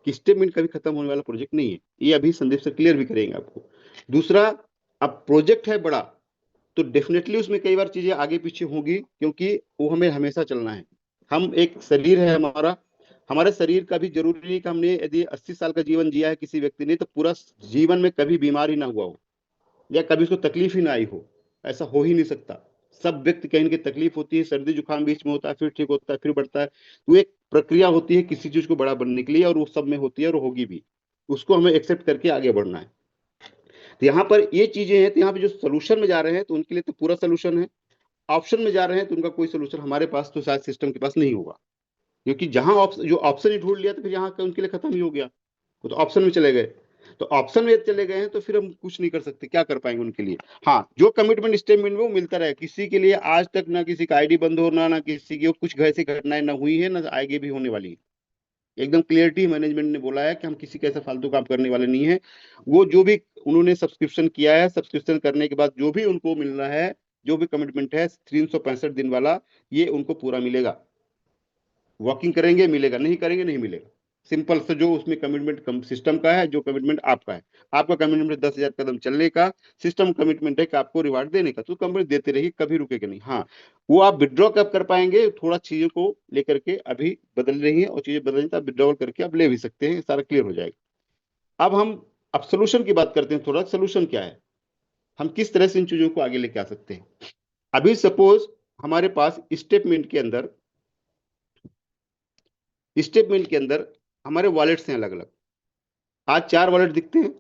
कि स्टेटमेंट कभी खत्म होने वाला प्रोजेक्ट नहीं है। ये अभी संदीप से क्लियर भी करेंगे आपको। दूसरा, अब प्रोजेक्ट है बड़ा, तो डेफिनेटली उसमें कई बार चीजें आगे पीछे होगी, क्योंकि वो हमें हमेशा चलना है। हम एक शरीर है हमारा, हमारे शरीर का भी जरूरी नहीं कि हमने यदि 80 साल का जीवन जिया है किसी व्यक्ति ने, तो पूरा जीवन में कभी बीमार ही ना हुआ हो या कभी उसको तकलीफ ही ना आई हो। ऐसा हो ही नहीं सकता। सब व्यक्ति कहीं ना कहीं तकलीफ होती है, सर्दी जुकाम बीच में होता है, फिर ठीक होता है, फिर बढ़ता है। तो एक प्रक्रिया होती है किसी चीज को बड़ा बनने के लिए, और वो सब में होती है और होगी भी। उसको हमें एक्सेप्ट करके आगे बढ़ना है। तो यहाँ पर ये चीजें हैं, तो यहाँ पे जो सोल्यूशन में जा रहे हैं तो उनके लिए तो पूरा सोल्यूशन है। ऑप्शन में जा रहे हैं तो उनका कोई सोल्यूशन हमारे पास तो शायद सिस्टम के पास नहीं होगा, क्योंकि जहां जो ऑप्शन ही ढूंढ लिया तो फिर यहाँ का उनके लिए खत्म ही हो गया। वो तो ऑप्शन में चले गए। तो ऑप्शन में चले गए हैं तो फिर हम कुछ नहीं कर सकते, क्या कर पाएंगे उनके लिए? हाँ, जो कमिटमेंट स्टेटमेंट में वो मिलता रहे किसी के लिए, आज तक ना किसी का आईडी बंद होना, ना किसी की कुछ ऐसी घटनाएं ना हुई है, ना आगे भी होने वाली है। एकदम क्लियरिटी मैनेजमेंट ने बोला है कि हम किसी के ऐसा फालतू काम करने वाले नहीं है। वो जो भी उन्होंने सब्सक्रिप्शन किया है, सब्सक्रिप्शन करने के बाद जो भी उनको मिलना है, जो भी कमिटमेंट है 365 दिन वाला, ये उनको पूरा मिलेगा। वॉकिंग करेंगे मिलेगा, नहीं करेंगे नहीं मिलेगा। सिंपल से जो उसमें कमिटमेंट सिस्टम का है, जो कमिटमेंट आपका है। आपका कमिटमेंट 10,000 कदम चलने का, सिस्टम कमिटमेंट है कि आपको रिवार्ड देने का, तो कंपनी देते रहेगी, कभी रुकेगा नहीं। हाँ, वो आप विड्रॉ कब कर पाएंगे? थोड़ा चीजों को लेकर के अभी बदल रही है और चीजें बदल रही तो आप विड्रॉल करके आप ले भी सकते हैं, सारा क्लियर हो जाएगा। अब हम अब सोल्यूशन की बात करते हैं। थोड़ा सोल्यूशन क्या है, हम किस तरह से इन चीजों को आगे लेके आ सकते हैं? अभी सपोज हमारे पास स्टेटमेंट के अंदर हमारे वॉलेट्स हैं अलग अलग। आज 4 वॉलेट दिखते हैं,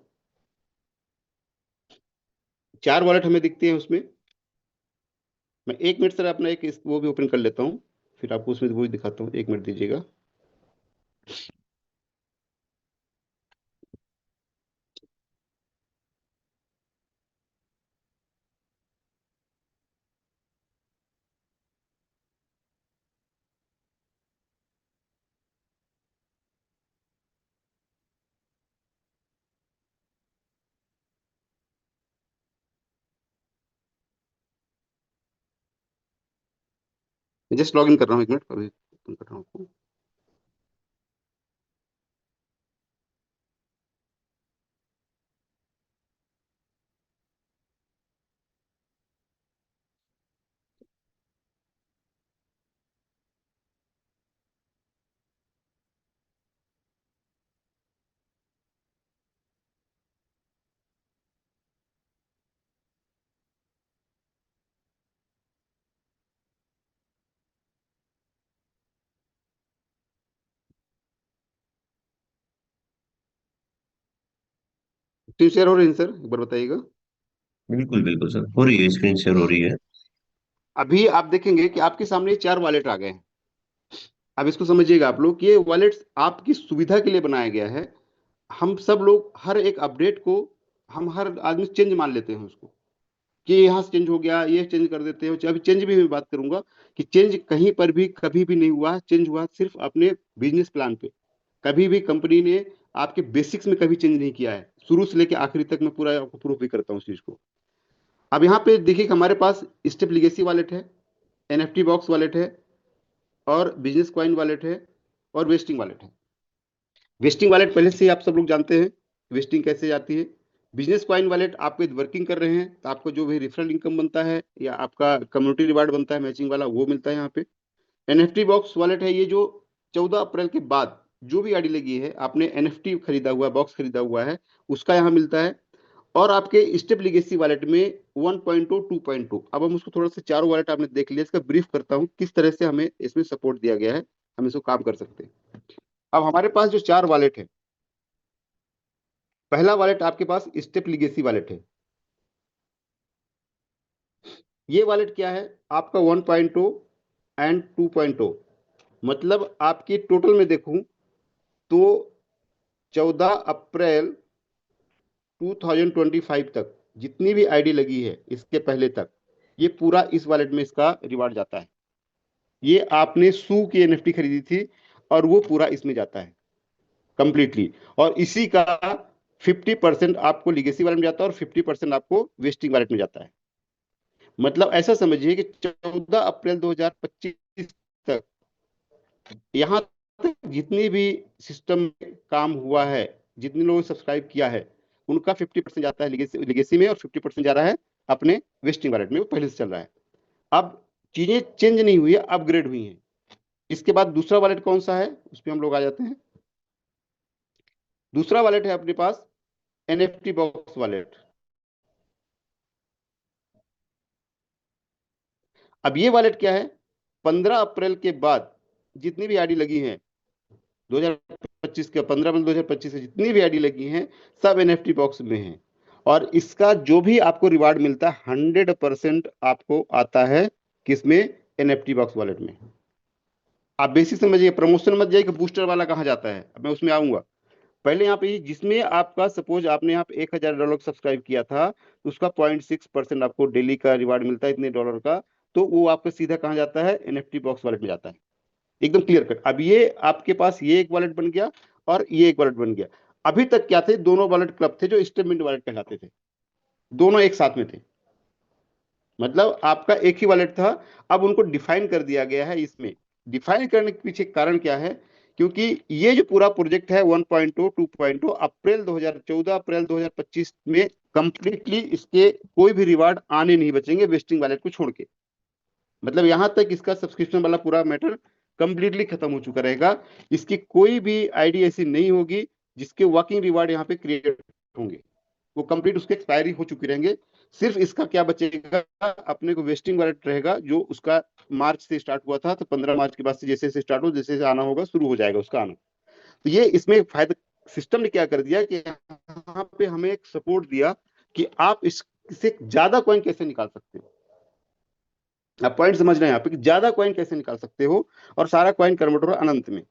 4 वॉलेट हमें दिखते हैं उसमें। मैं 1 मिनट सर अपना एक वो भी ओपन कर लेता हूँ, फिर आपको उसमें वो भी दिखाता हूँ, 1 मिनट दीजिएगा। जस्ट लॉग इन कर रहा हूँ, 1 मिनट अभी ओपन कर रहा हूँ आपको। स्क्रीन शेयर हो रही है सर, एक बार बताइएगा। बिल्कुल बिल्कुल सर, हो रही है, स्क्रीन शेयर हो रही है। अभी आप देखेंगे कि आपके सामने 4 वॉलेट आ गए हैं। अब इसको समझिएगा आप लोग कि ये वॉलेट्स आपकी सुविधा के लिए बनाया गया है। हम सब लोग हर एक अपडेट को, हम हर आदमी चेंज मान लेते हैं उसको, कि यहाँ से चेंज हो गया, ये चेंज कर देते हैं। अभी चेंज भी मैं बात करूंगा कि चेंज कहीं पर भी कभी भी नहीं हुआ। चेंज हुआ सिर्फ अपने बिजनेस प्लान पे। कभी भी कंपनी ने आपके बेसिक्स में कभी चेंज नहीं किया है, शुरू से लेकर आखिरी तक। मैं पूरा आपको प्रूफ भी करता हूँ उस चीज को। अब यहाँ पे देखिए कि हमारे पास स्टेप लिगेसी वॉलेट है, एनएफटी बॉक्स वॉलेट है, और बिजनेस कॉइन वॉलेट है, और वेस्टिंग वॉलेट है। वेस्टिंग वॉलेट पहले से ही आप सब लोग जानते हैं वेस्टिंग कैसे जाती है। बिजनेस कॉइन वॉलेट आपको वर्किंग कर रहे हैं तो आपको जो भी रेफरल इनकम बनता है या आपका कम्युनिटी रिवार्ड बनता है मैचिंग वाला, वो मिलता है यहाँ पे। एनएफटी बॉक्स वॉलेट है, ये जो 14 अप्रैल के बाद जो भी आईडी लगी है, आपने एनएफटी खरीदा हुआ, बॉक्स खरीदा हुआ है, उसका यहाँ मिलता है। और आपके स्टेप लिगेसी वॉलेट में 1.2 2.2। अब हम उसको थोड़ा सा, चारों वॉलेट आपने देख लिया, इसका ब्रीफ करता हूँ किस तरह से हमें इसमें सपोर्ट दिया गया है, हम इसको काम कर सकते हैं। अब हमारे पास जो 4 वॉलेट है, पहला वॉलेट आपके पास स्टेप लिगेसी वॉलेट है। ये वॉलेट क्या है आपका, 1.0 एंड 2.0। मतलब आपकी टोटल में देखूं तो 14 अप्रैल 2025 तक जितनी भी आईडी लगी है इसके पहले तक, ये पूरा इस वॉलेट में इसका रिवार्ड जाता है। ये आपने सू की एनएफटी खरीदी थी और वो पूरा इसमें जाता है कंप्लीटली। और इसी का 50% आपको लिगेसी वॉलेट में जाता है और 50% आपको वेस्टिंग वॉलेट में जाता है। मतलब ऐसा समझिए कि 14 अप्रैल 2025 तक यहाँ तक जितनी भी सिस्टम में काम हुआ है, जितने लोगों ने सब्सक्राइब किया है, उनका 50% जाता है लिगेसी में और 50% जा रहा है अपने वेस्टिंग वॉलेट में, वो पहले से चल रहा है। अब चीजें चेंज नहीं हुई है, अपग्रेड हुई हैं। इसके बाद दूसरा वॉलेट कौन सा है, उस पर हम लोग आ जाते हैं। दूसरा वॉलेट है अपने पास एनएफटी बॉक्स वॉलेट। अब ये वॉलेट क्या है, 15 अप्रैल के बाद जितनी भी आईडी लगी है 2025 के 15 अप्रैल 2025 से जितनी भी आईडी लगी हैं, सब एनएफटी बॉक्स में है। और इसका जो भी आपको रिवार्ड मिलता है 100% आपको आता है किसमें, एनएफटी बॉक्स वॉलेट में। आप बेसिक समझिए, प्रमोशन मत जाइए कि बूस्टर वाला कहाँ जाता है, अब मैं उसमें आऊंगा। पहले यहाँ पे जिसमें आपका सपोज आपने यहाँ पे $1,000 सब्सक्राइब किया था, तो उसका 0.6% आपको डेली का रिवार्ड मिलता है इतने डॉलर का। तो वो आपका सीधा कहाँ जाता है, एनएफटी बॉक्स वॉलेट में जाता है। एकदम क्लियर कट। अब ये आपके पास ये एक वॉलेट बन गया और ये एक वॉलेट बन गया। अभी तक क्या थे, दोनों वॉलेट क्लब थे जो स्टेटमेंट वॉलेट कहलाते थे, दोनों एक साथ में थे। मतलब आपका एक ही वॉलेट था। अब उनको डिफाइन कर दिया गया है इसमें। डिफाइन करने के पीछे कारण क्या है, क्योंकि ये जो पूरा प्रोजेक्ट है 1.2 2.2 अप्रैल 2014 अप्रैल 2025 में कंप्लीटली इसके कोई भी रिवार्ड आने नहीं बचेंगे वेस्टिंग वॉलेट को छोड़ के। मतलब यहां तक इसका सब्सक्रिप्शन वाला पूरा मैटर कंप्लीटली खत्म हो चुका रहेगा। इसकी कोई भी आईडी ऐसी नहीं होगी जिसके वर्किंग रिवार्ड यहाँ पे क्रिएट होंगे, वो कंप्लीट उसके एक्सपायरी हो चुके रहेंगे। सिर्फ इसका क्या बचेगा, अपने को वेस्टिंग वॉलेट रहेगा जो उसका मार्च से स्टार्ट हुआ था। तो 15 मार्च के बाद से जैसे जैसे स्टार्ट हो, जैसे जैसे आना होगा शुरू हो जाएगा उसका आना। तो ये इसमें फायदा, सिस्टम ने क्या कर दिया कि यहाँ पे हमें एक सपोर्ट दिया कि आप इससे ज्यादा कॉइन कैसे निकाल सकते हो। आप पॉइंट समझ रहे हैं यहाँ पे कि ज्यादा कॉइन कैसे निकाल सकते हो, और सारा कॉइन कन्वर्ट हो रहा है अनंत में।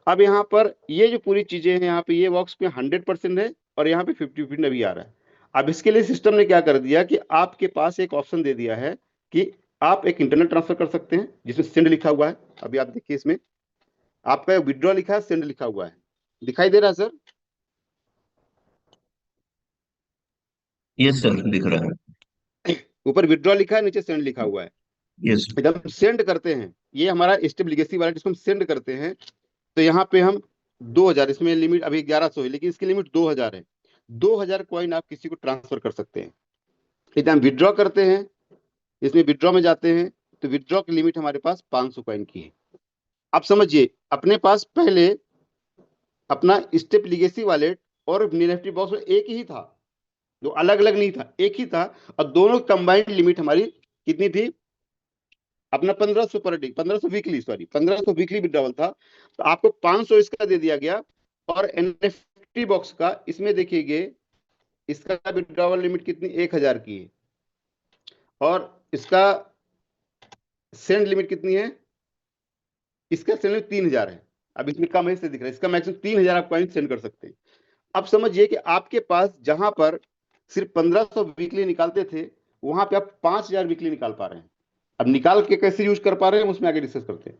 अब यहाँ पर ये जो पूरी चीजें हैं, यहाँ पे ये बॉक्स पे 100% है और यहाँ पे 50% अभी आ रहा है। अब इसके लिए सिस्टम ने क्या कर दिया कि आपके पास एक ऑप्शन दे दिया है कि आप एक इंटरनेट ट्रांसफर कर सकते हैं जिसमें सेंड लिखा हुआ है। अभी आप देखिए इसमें आपका विड्रॉ लिखा है, सेंड लिखा हुआ है, दिखाई दे रहा है सर? यस सर, दिख रहा है। ऊपर विड्रॉ लिखा है, नीचे सेंड लिखा हुआ है। यस। जब हम सेंड करते हैं, ये हमारा स्टेप लिगेसी वाला जिसको हम सेंड करते हैं, तो यहाँ पे हम 2,000, इसमें लिमिट अभी 1100 है लेकिन इसकी लिमिट 2,000 है। 2,000 कॉइन आप किसी को ट्रांसफर कर सकते हैं। यदि हम विड्रॉ करते हैं, इसमें विड्रॉ में जाते हैं, तो विड्रॉ की लिमिट हमारे पास 500 कॉइन की है। आप समझिए, अपने पास पहले अपना स्टेप लिगेसी वॉलेट और निफ्टी बॉक्स में एक ही था, जो अलग अलग नहीं था, एक ही था। और दोनों कंबाइंड लिमिट हमारी कितनी थी, अपना 1,500 per day, 1,500 weekly, sorry 1,500 weekly withdrawal था। तो आपको 500 इसका दे दिया गया। और एनएफटी बॉक्स का इसमें देखिए इसका विड्रॉवल लिमिट कितनी, 1,000 की है, और इसका सेंड लिमिट कितनी है, इसका सेंड लिमिट 3,000 है। अब इसमें कम है इससे दिख रहा है, इसका मैक्सिमम 3,000 आप कॉइन सेंड कर सकते हैं। अब समझिए कि आपके पास जहां पर सिर्फ 1,500 वीकली निकालते थे, वहां पे आप 5,000 वीकली निकाल पा रहे हैं। अब निकाल के कैसे यूज कर पा रहे हैं, उसमें आगे डिस्कस करते हैं।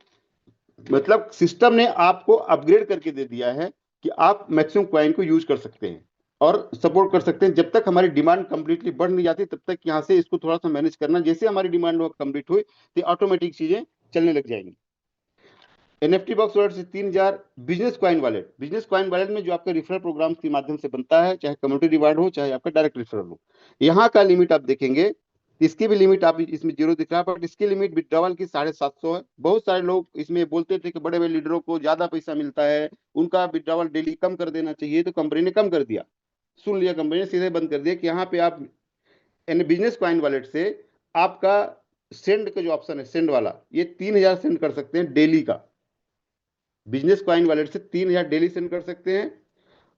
मतलब सिस्टम ने आपको अपग्रेड करके दे दिया है कि आप मैक्सिमम क्वाइन को यूज कर सकते हैं और सपोर्ट कर सकते हैं। जब तक हमारी डिमांड कंप्लीटली बढ़ नहीं जाती, तब तक यहाँ से इसको थोड़ा सा मैनेज करना। जैसे हमारी डिमांड कंप्लीट हुई तो ऑटोमेटिक चीजें चलने लग जाएंगी। एनएफटी बॉक्स वॉलेट से 3,000 business coin wallet, business coin wallet में जो आपका रिफरल प्रोग्राम के माध्यम से बनता है, चाहे कम्युनिटी रिवार्ड हो चाहे आपका डायरेक्ट रेफरल हो, यहाँ का लिमिट आप देखेंगे, इसकी भी लिमिट आप इसमें जीरो दिख रहा है, बट इसकी लिमिट विड्रॉवल की 750 है। बहुत सारे लोग इसमें बोलते थे कि बड़े बड़े लीडरों को ज्यादा पैसा मिलता है, उनका विड्रॉवल डेली कम कर देना चाहिए, तो कंपनी ने कम कर दिया। सुन लिया, कंपनी ने सीधे बंद कर दिया कि यहाँ पे आप बिजनेस क्वाइन वॉलेट से आपका सेंड का जो ऑप्शन है, सेंड वाला, ये 3,000 सेंड कर सकते हैं डेली का। बिजनेस क्वाइन वॉलेट से 3,000 डेली सेंड कर सकते हैं।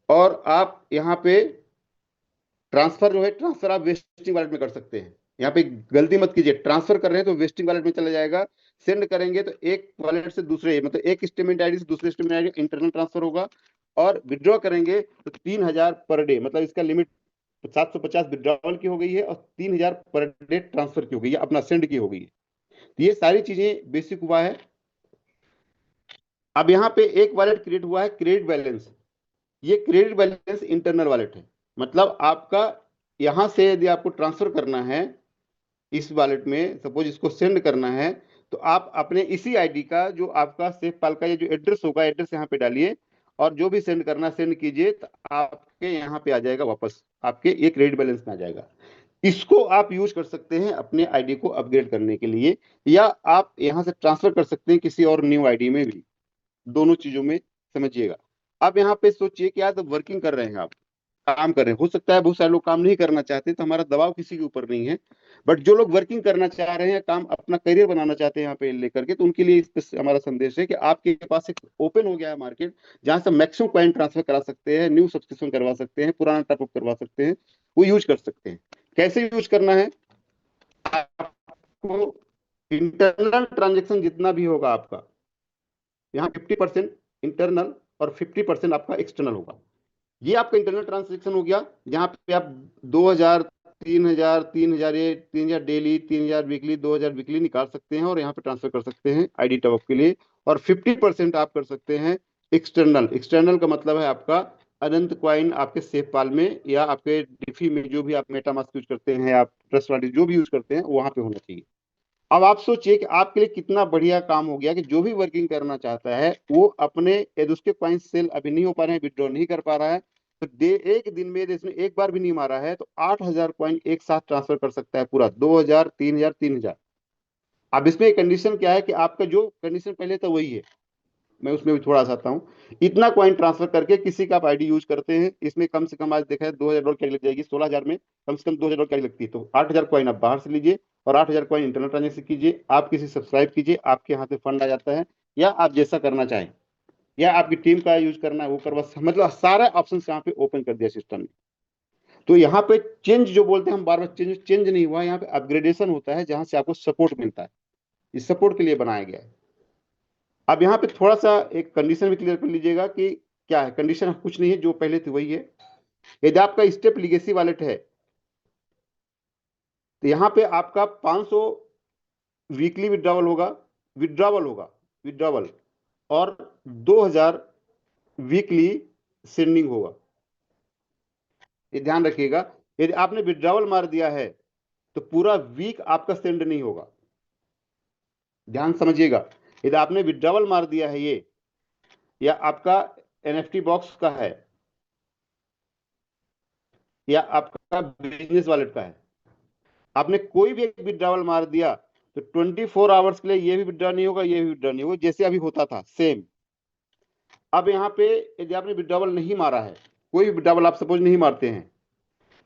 और आप यहाँ पे ट्रांसफर जो है, ट्रांसफर आप वेस्टिंग वॉलेट में कर सकते हैं। यहाँ पे गलती मत कीजिए, ट्रांसफर कर रहे हैं तो वेस्टिंग वॉलेट में चला जाएगा। सेंड करेंगे तो एक वॉलेट से दूसरे, मतलब एक स्टेटमेंट आईडी से दूसरे स्टेटमेंट आईडी इंटरनल ट्रांसफर होगा। और विड्रॉ करेंगे तो 3,000 पर डे, मतलब इसका लिमिट 750 विड्रॉवल की हो गई है और 3,000 पर डे ट्रांसफर की हो गई है, अपना सेंड की हो गई है। तो ये सारी चीजें बेसिक हुआ है। अब यहाँ पे एक वॉलेट क्रिएट हुआ है, क्रेडिट बैलेंस। ये क्रेडिट बैलेंस इंटरनल वॉलेट है। मतलब आपका यहां से यदि आपको ट्रांसफर करना है इस वॉलेट में, सपोज इसको सेंड करना है, तो आप अपने इसी आईडी का जो आपका सेफ पाल का ये जो एड्रेस होगा, एड्रेस यहाँ पे डालिए और जो भी सेंड करना सेंड कीजिए, तो आपके यहाँ पे आ जाएगा, वापस आपके ये क्रेडिट बैलेंस में आ जाएगा। इसको आप यूज कर सकते हैं अपने आईडी को अपग्रेड करने के लिए, या आप यहाँ से ट्रांसफर कर सकते हैं किसी और न्यू आईडी में भी, दोनों चीजों में समझिएगा। अब यहाँ पे सोचिए कि आप वर्किंग कर रहे हैं, आप काम कर रहे हैं, हो सकता है बहुत सारे लोग काम नहीं करना चाहते, तो हमारा दबाव किसी के ऊपर नहीं है, बट जो लोग वर्किंग करना चाह रहे हैं, काम अपना करियर बनाना चाहते हैं यहाँ पे लेकर के, तो उनके लिए इस पे हमारा संदेश है कि आपके पास एक ओपन हो गया है मार्केट, जहां से मैक्सिमम क्वाइंट ट्रांसफर करा सकते हैं, न्यू सब्सक्रिप्शन करवा सकते हैं, पुराना टॉपअप करवा सकते हैं, वो यूज कर सकते हैं। कैसे यूज करना है, आपको इंटरनल ट्रांजेक्शन जितना भी होगा आपका, यहाँ 50% इंटरनल और 50% आपका एक्सटर्नल होगा। ये आपका इंटरनल ट्रांजेक्शन हो गया, जहां पे आप 2,000, 3,000, 3,000 ये 3,000 डेली, 3,000 वीकली, 2,000 वीकली निकाल सकते हैं और यहाँ पे ट्रांसफर कर सकते हैं आईडी टॉपअप के लिए। और 50% आप कर सकते हैं एक्सटर्नल। एक्सटर्नल का मतलब है आपका अनंत क्वाइन आपके सेफ पाल में या आपके डिफी में, जो भी आप मेटामास्क यूज करते हैं, आप ट्रस्ट वाली जो भी यूज करते हैं, वहां पे होना चाहिए। अब आप सोचिए कि आपके लिए कितना बढ़िया काम हो गया कि जो भी वर्किंग करना चाहता है, वो अपने, यदि उसके कॉइन सेल अभी नहीं हो पा रहे हैं, विड्रॉ नहीं कर पा रहा है, तो एक दिन में यदि इसने एक बार भी नहीं मारा है, तो 8,000 कॉइन एक साथ ट्रांसफर कर सकता है, पूरा 2,000, 3,000, 3,000। अब इसमें कंडीशन क्या है कि आपका जो कंडीशन पहले था वही है, मैं उसमें भी थोड़ा सा आता हूँ। इतना कॉइन ट्रांसफर करके किसी का आप आईडी यूज करते हैं, इसमें कम से कम आज देखा है $2,000 क्या लग जाएगी, 16,000 में कम से कम $2,000 क्या लगती है, तो 8,000 कॉइन आप बाहर से लीजिए और 8,000 कॉइन इंटरनल ट्रांजेक्शन कीजिए, आप किसी सब्सक्राइब कीजिए, आपके यहाँ से फंड आ जाता है, या आप जैसा करना चाहें, या आपकी टीम का यूज करना है वो करवा, मतलब सारा ऑप्शन यहाँ पे ओपन कर दिया सिस्टम ने। तो यहाँ पे चेंज जो बोलते हैं हम बार बार, चेंज चेंज नहीं हुआ, यहाँ पे अपग्रेडेशन होता है, जहां से आपको सपोर्ट मिलता है। इस सपोर्ट के लिए बनाया गया है। अब यहाँ पे थोड़ा सा एक कंडीशन भी क्लियर कर लीजिएगा कि क्या है कंडीशन, कुछ नहीं है, जो पहले थी वही है। यदि आपका स्टेप लीगेसी वॉलेट है, तो यहाँ पे आपका 500 वीकली विड्रॉवल और 2,000 वीकली सेंडिंग होगा। ये ध्यान रखिएगा, यदि आपने विड्रॉवल मार दिया है तो पूरा वीक आपका सेंड नहीं होगा। ध्यान समझिएगा, यदि आपने विड्रॉवल मार दिया है ये, या आपका एनएफटी बॉक्स का है, या आपका बिजनेस वॉलेट का है, आपने कोई भी एक विड्रॉवल मार दिया, तो 24 आवर्स के लिए ये भी विड्रॉ नहीं होगा, ये भी विड्रॉ नहीं होगा, जैसे अभी होता था सेम। अब यहाँ पे यदि आपने विड्रॉवल नहीं मारा है, कोई भी विड्रॉवल आप सपोज नहीं मारते हैं,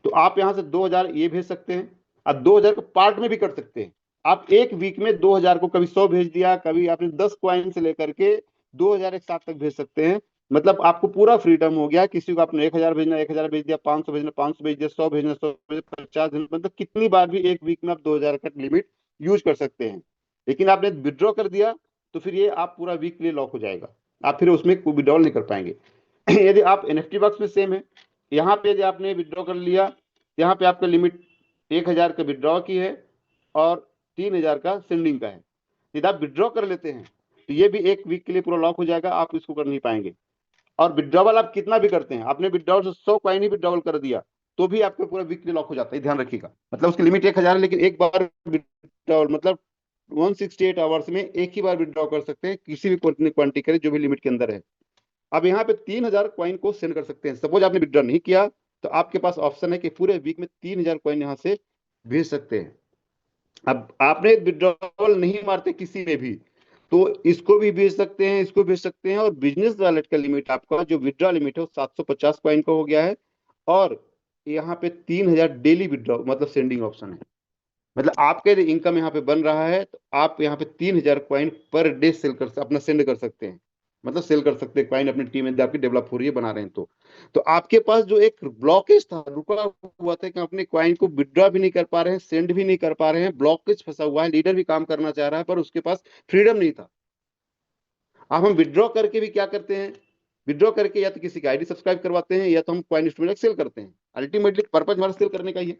तो आप यहाँ से 2,000 ये भेज सकते हैं, और 2,000 को पार्ट में भी कर सकते हैं। आप एक वीक में 2,000 को कभी 100 भेज दिया, कभी आपने 10 क्वाइन से लेकर के 2,000 एक साथ तक भेज सकते हैं। मतलब आपको पूरा फ्रीडम हो गया, किसी को आपने 1,000 भेजना 1,000 भेज दिया, 500 भेजना 500 भेज दिया, 100 भेजना 100 भेज दिया, 50 भेजना, मतलब कितनी बार भी एक वीक में आप 2,000 का लिमिट यूज कर सकते हैं। लेकिन आपने विड्रॉ कर दिया तो फिर ये आप पूरा वीक के लिए लॉक हो जाएगा, आप फिर उसमें कोई विड्रॉल नहीं कर पाएंगे। यदि आप एनएफटी बॉक्स में सेम है, यहाँ पे यदि आपने विड्रॉ कर लिया, यहाँ पे आपका लिमिट 1,000 का विड्रॉ की है और 3,000 का सेंडिंग का है। यदि आप विड्रॉ कर लेते हैं तो ये भी एक वीक के लिए पूरा लॉक हो जाएगा, आप इसको कर नहीं पाएंगे। और विड्रॉवल आप कितना भी करते हैं, आपने विड्रॉवल से 100 कॉइन ही विड्रॉवल कर दिया तो भी आपका पूरा वीकली लॉक हो जाता है, ध्यान रखिएगा। मतलब उसकी लिमिट 1,000 है, लेकिन एक बार विड्रॉवल मतलब 168 आवर्स में एक ही बार विड्रॉ कर सकते हैं, किसी भी क्वांटिटी करें जो भी लिमिट के अंदर है। अब यहाँ पे 3,000 कॉइन को सेंड कर सकते हैं। सपोज आपने विड्रॉ नहीं किया तो आपके पास ऑप्शन है कि पूरे वीक में 3,000 कॉइन यहाँ से भेज सकते हैं। अब आपने विड्रॉवल नहीं मारते किसी में भी तो इसको भी भेज सकते हैं, इसको भेज सकते हैं। और बिजनेस वॉलेट का लिमिट आपका जो विड्रॉ लिमिट है वो 750 कॉइन का हो गया है। और यहाँ पे 3,000 डेली विड्रॉ मतलब सेंडिंग ऑप्शन है। मतलब आपके यदि इनकम यहाँ पे बन रहा है तो आप यहाँ पे 3,000 कॉइन पर डे सेल कर अपना सेंड कर सकते हैं। मतलब सेल कर सकते हैं कॉइन, अपनी टीम यदि आपकी डेवलप हो रही है, बना रहे हैं तो आपके पास जो एक ब्लॉकेज था, रुका हुआ था कि अपने कॉइन को विड्रॉ भी नहीं कर पा रहे हैं, सेंड भी नहीं कर पा रहे हैं, ब्लॉकेज फंसा हुआ है, लीडर भी काम करना चाह रहा है पर उसके पास फ्रीडम नहीं था। अब हम विड्रॉ करके भी क्या करते हैं, विड्रॉ करके या तो किसी की आईडी सब्सक्राइब करवाते हैं या तो हम कॉइन इंस्ट्रूमेंट सेल करते हैं। अल्टीमेटली पर्पज हमारा सेल करने का ही है।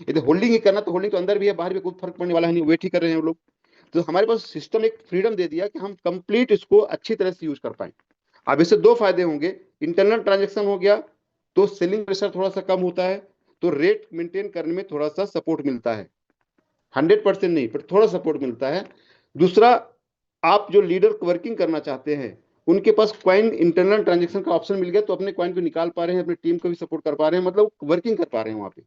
यदि होल्डिंग ही करना तो होल्डिंग तो अंदर भी है, बाहर भी कोई फर्क पड़ने वाला है नहीं, वेट ही कर रहे हैं हम लोग। तो हमारे पास सिस्टम एक फ्रीडम दे दिया कि हम कंप्लीट इसको अच्छी तरह से यूज कर पाए। अब इससे दो फायदे होंगे, इंटरनल ट्रांजेक्शन हो गया तो सेलिंग प्रेशर थोड़ा सा कम होता है, तो रेट मेंटेन करने में थोड़ा सा सपोर्ट मिलता है। 100% नहीं पर थोड़ा सपोर्ट मिलता है। दूसरा, आप जो लीडर वर्किंग करना चाहते हैं उनके पास क्वाइन इंटरनल ट्रांजेक्शन का ऑप्शन मिल गया तो अपने क्वाइन को निकाल पा रहे हैं, अपनी टीम को भी सपोर्ट कर पा रहे हैं, मतलब वर्किंग कर पा रहे हैं वहां पे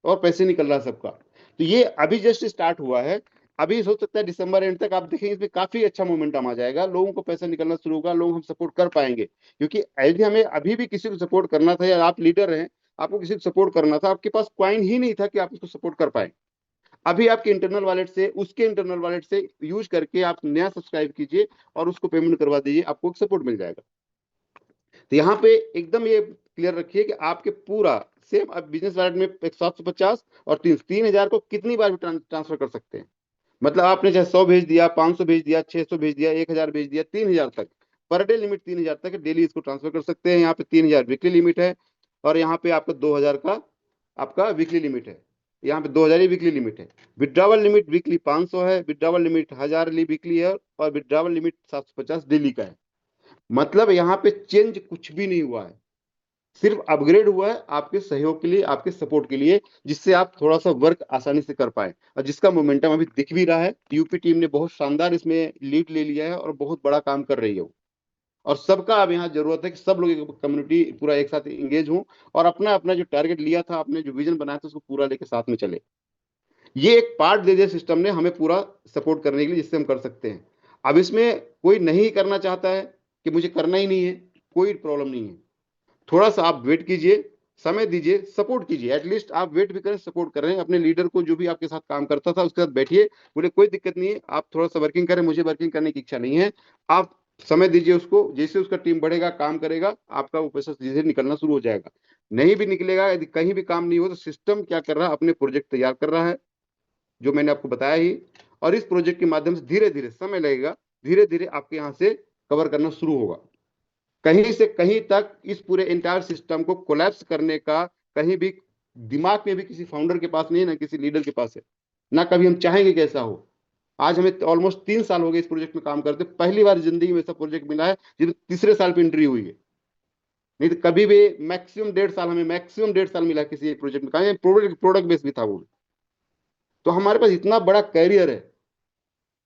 और पैसे निकल रहा है सबका। तो ये अभी जस्ट स्टार्ट हुआ है। अभी हो सकता है दिसंबर एंड तक आप देखेंगे इसमें काफी अच्छा मोमेंटम आ जाएगा, लोगों को पैसा निकलना शुरू होगा, लोग हम सपोर्ट कर पाएंगे। क्योंकि यदि हमें अभी भी किसी को सपोर्ट करना था या आप लीडर हैं, आपको किसी को सपोर्ट करना था, आपके पास क्वाइन ही नहीं था कि आप उसको सपोर्ट कर पाए। अभी आपके इंटरनल वॉलेट से, उसके इंटरनल वॉलेट से यूज करके आप नया सब्सक्राइब कीजिए और उसको पेमेंट करवा दीजिए, आपको सपोर्ट मिल जाएगा। तो यहाँ पे एकदम ये क्लियर रखिए कि आपके पूरा सेम अब बिजनेस वॉलेट में एक 750 और 3,000 को कितनी बार भी ट्रांसफर कर सकते हैं। मतलब आपने चाहे 100 भेज दिया, 500 भेज दिया, 600 भेज दिया, 1,000 भेज दिया, 3,000 तक पर डे लिमिट 3,000 तक डेली इसको ट्रांसफर कर सकते हैं। यहाँ पे 3,000 वीकली लिमिट है और यहाँ पे आपका 2,000 का आपका वीकली लिमिट है। यहाँ पे 2,000 ही वीकली लिमिट है। विड्रावल लिमिट वीकली 500 है, विड्रावल लिमिट 1,000 वीकली है और विड्रावल लिमिट 750 डेली का है। मतलब यहाँ पे चेंज कुछ भी नहीं हुआ है, सिर्फ अपग्रेड हुआ है आपके सहयोग के लिए, आपके सपोर्ट के लिए, जिससे आप थोड़ा सा वर्क आसानी से कर पाए और जिसका मोमेंटम अभी दिख भी रहा है। यूपी टीम ने बहुत शानदार इसमें लीड ले लिया है और बहुत बड़ा काम कर रही है वो। और सबका अब यहाँ जरूरत है कि सब लोग कम्युनिटी पूरा एक साथ इंगेज हो और अपना अपना जो टारगेट लिया था, आपने जो विजन बनाया था उसको पूरा लेके साथ में चले। ये एक पार्ट दे दिया सिस्टम ने हमें पूरा सपोर्ट करने के लिए, जिससे हम कर सकते हैं। अब इसमें कोई नहीं करना चाहता है कि मुझे करना ही नहीं है, कोई प्रॉब्लम नहीं है। थोड़ा सा आप वेट कीजिए, समय दीजिए, सपोर्ट कीजिए। एटलीस्ट आप वेट भी करें, सपोर्ट कर रहे हैं अपने लीडर को, जो भी आपके साथ काम करता था उसके साथ बैठिए, बोले कोई दिक्कत नहीं है, आप थोड़ा सा वर्किंग करें, मुझे वर्किंग करने की इच्छा नहीं है। आप समय दीजिए उसको, जैसे उसका टीम बढ़ेगा, काम करेगा, आपका वो पैसा धीरे निकलना शुरू हो जाएगा। नहीं भी निकलेगा, यदि कहीं भी काम नहीं हो तो सिस्टम क्या कर रहा है, अपने प्रोजेक्ट तैयार कर रहा है जो मैंने आपको बताया ही। और इस प्रोजेक्ट के माध्यम से धीरे धीरे समय लगेगा, धीरे धीरे आपके यहाँ से कवर करना शुरू होगा। कहीं से कहीं तक इस पूरे इंटायर सिस्टम को कोलैप्स करने का कहीं भी दिमाग में भी किसी फाउंडर के पास नहीं है, ना किसी लीडर के पास है, ना कभी हम चाहेंगे कि ऐसा हो। आज हमें ऑलमोस्ट 3 साल हो गए इस प्रोजेक्ट में काम करते, पहली बार जिंदगी में ऐसा प्रोजेक्ट मिला है जिसमें तीसरे साल पे एंट्री हुई है। नहीं तो कभी भी मैक्सिमम 1.5 साल, हमें मैक्सिमम 1.5 साल मिला किसी एक प्रोजेक्ट में, कहीं प्रोडक्ट बेस भी था वो। तो हमारे पास इतना बड़ा कैरियर है,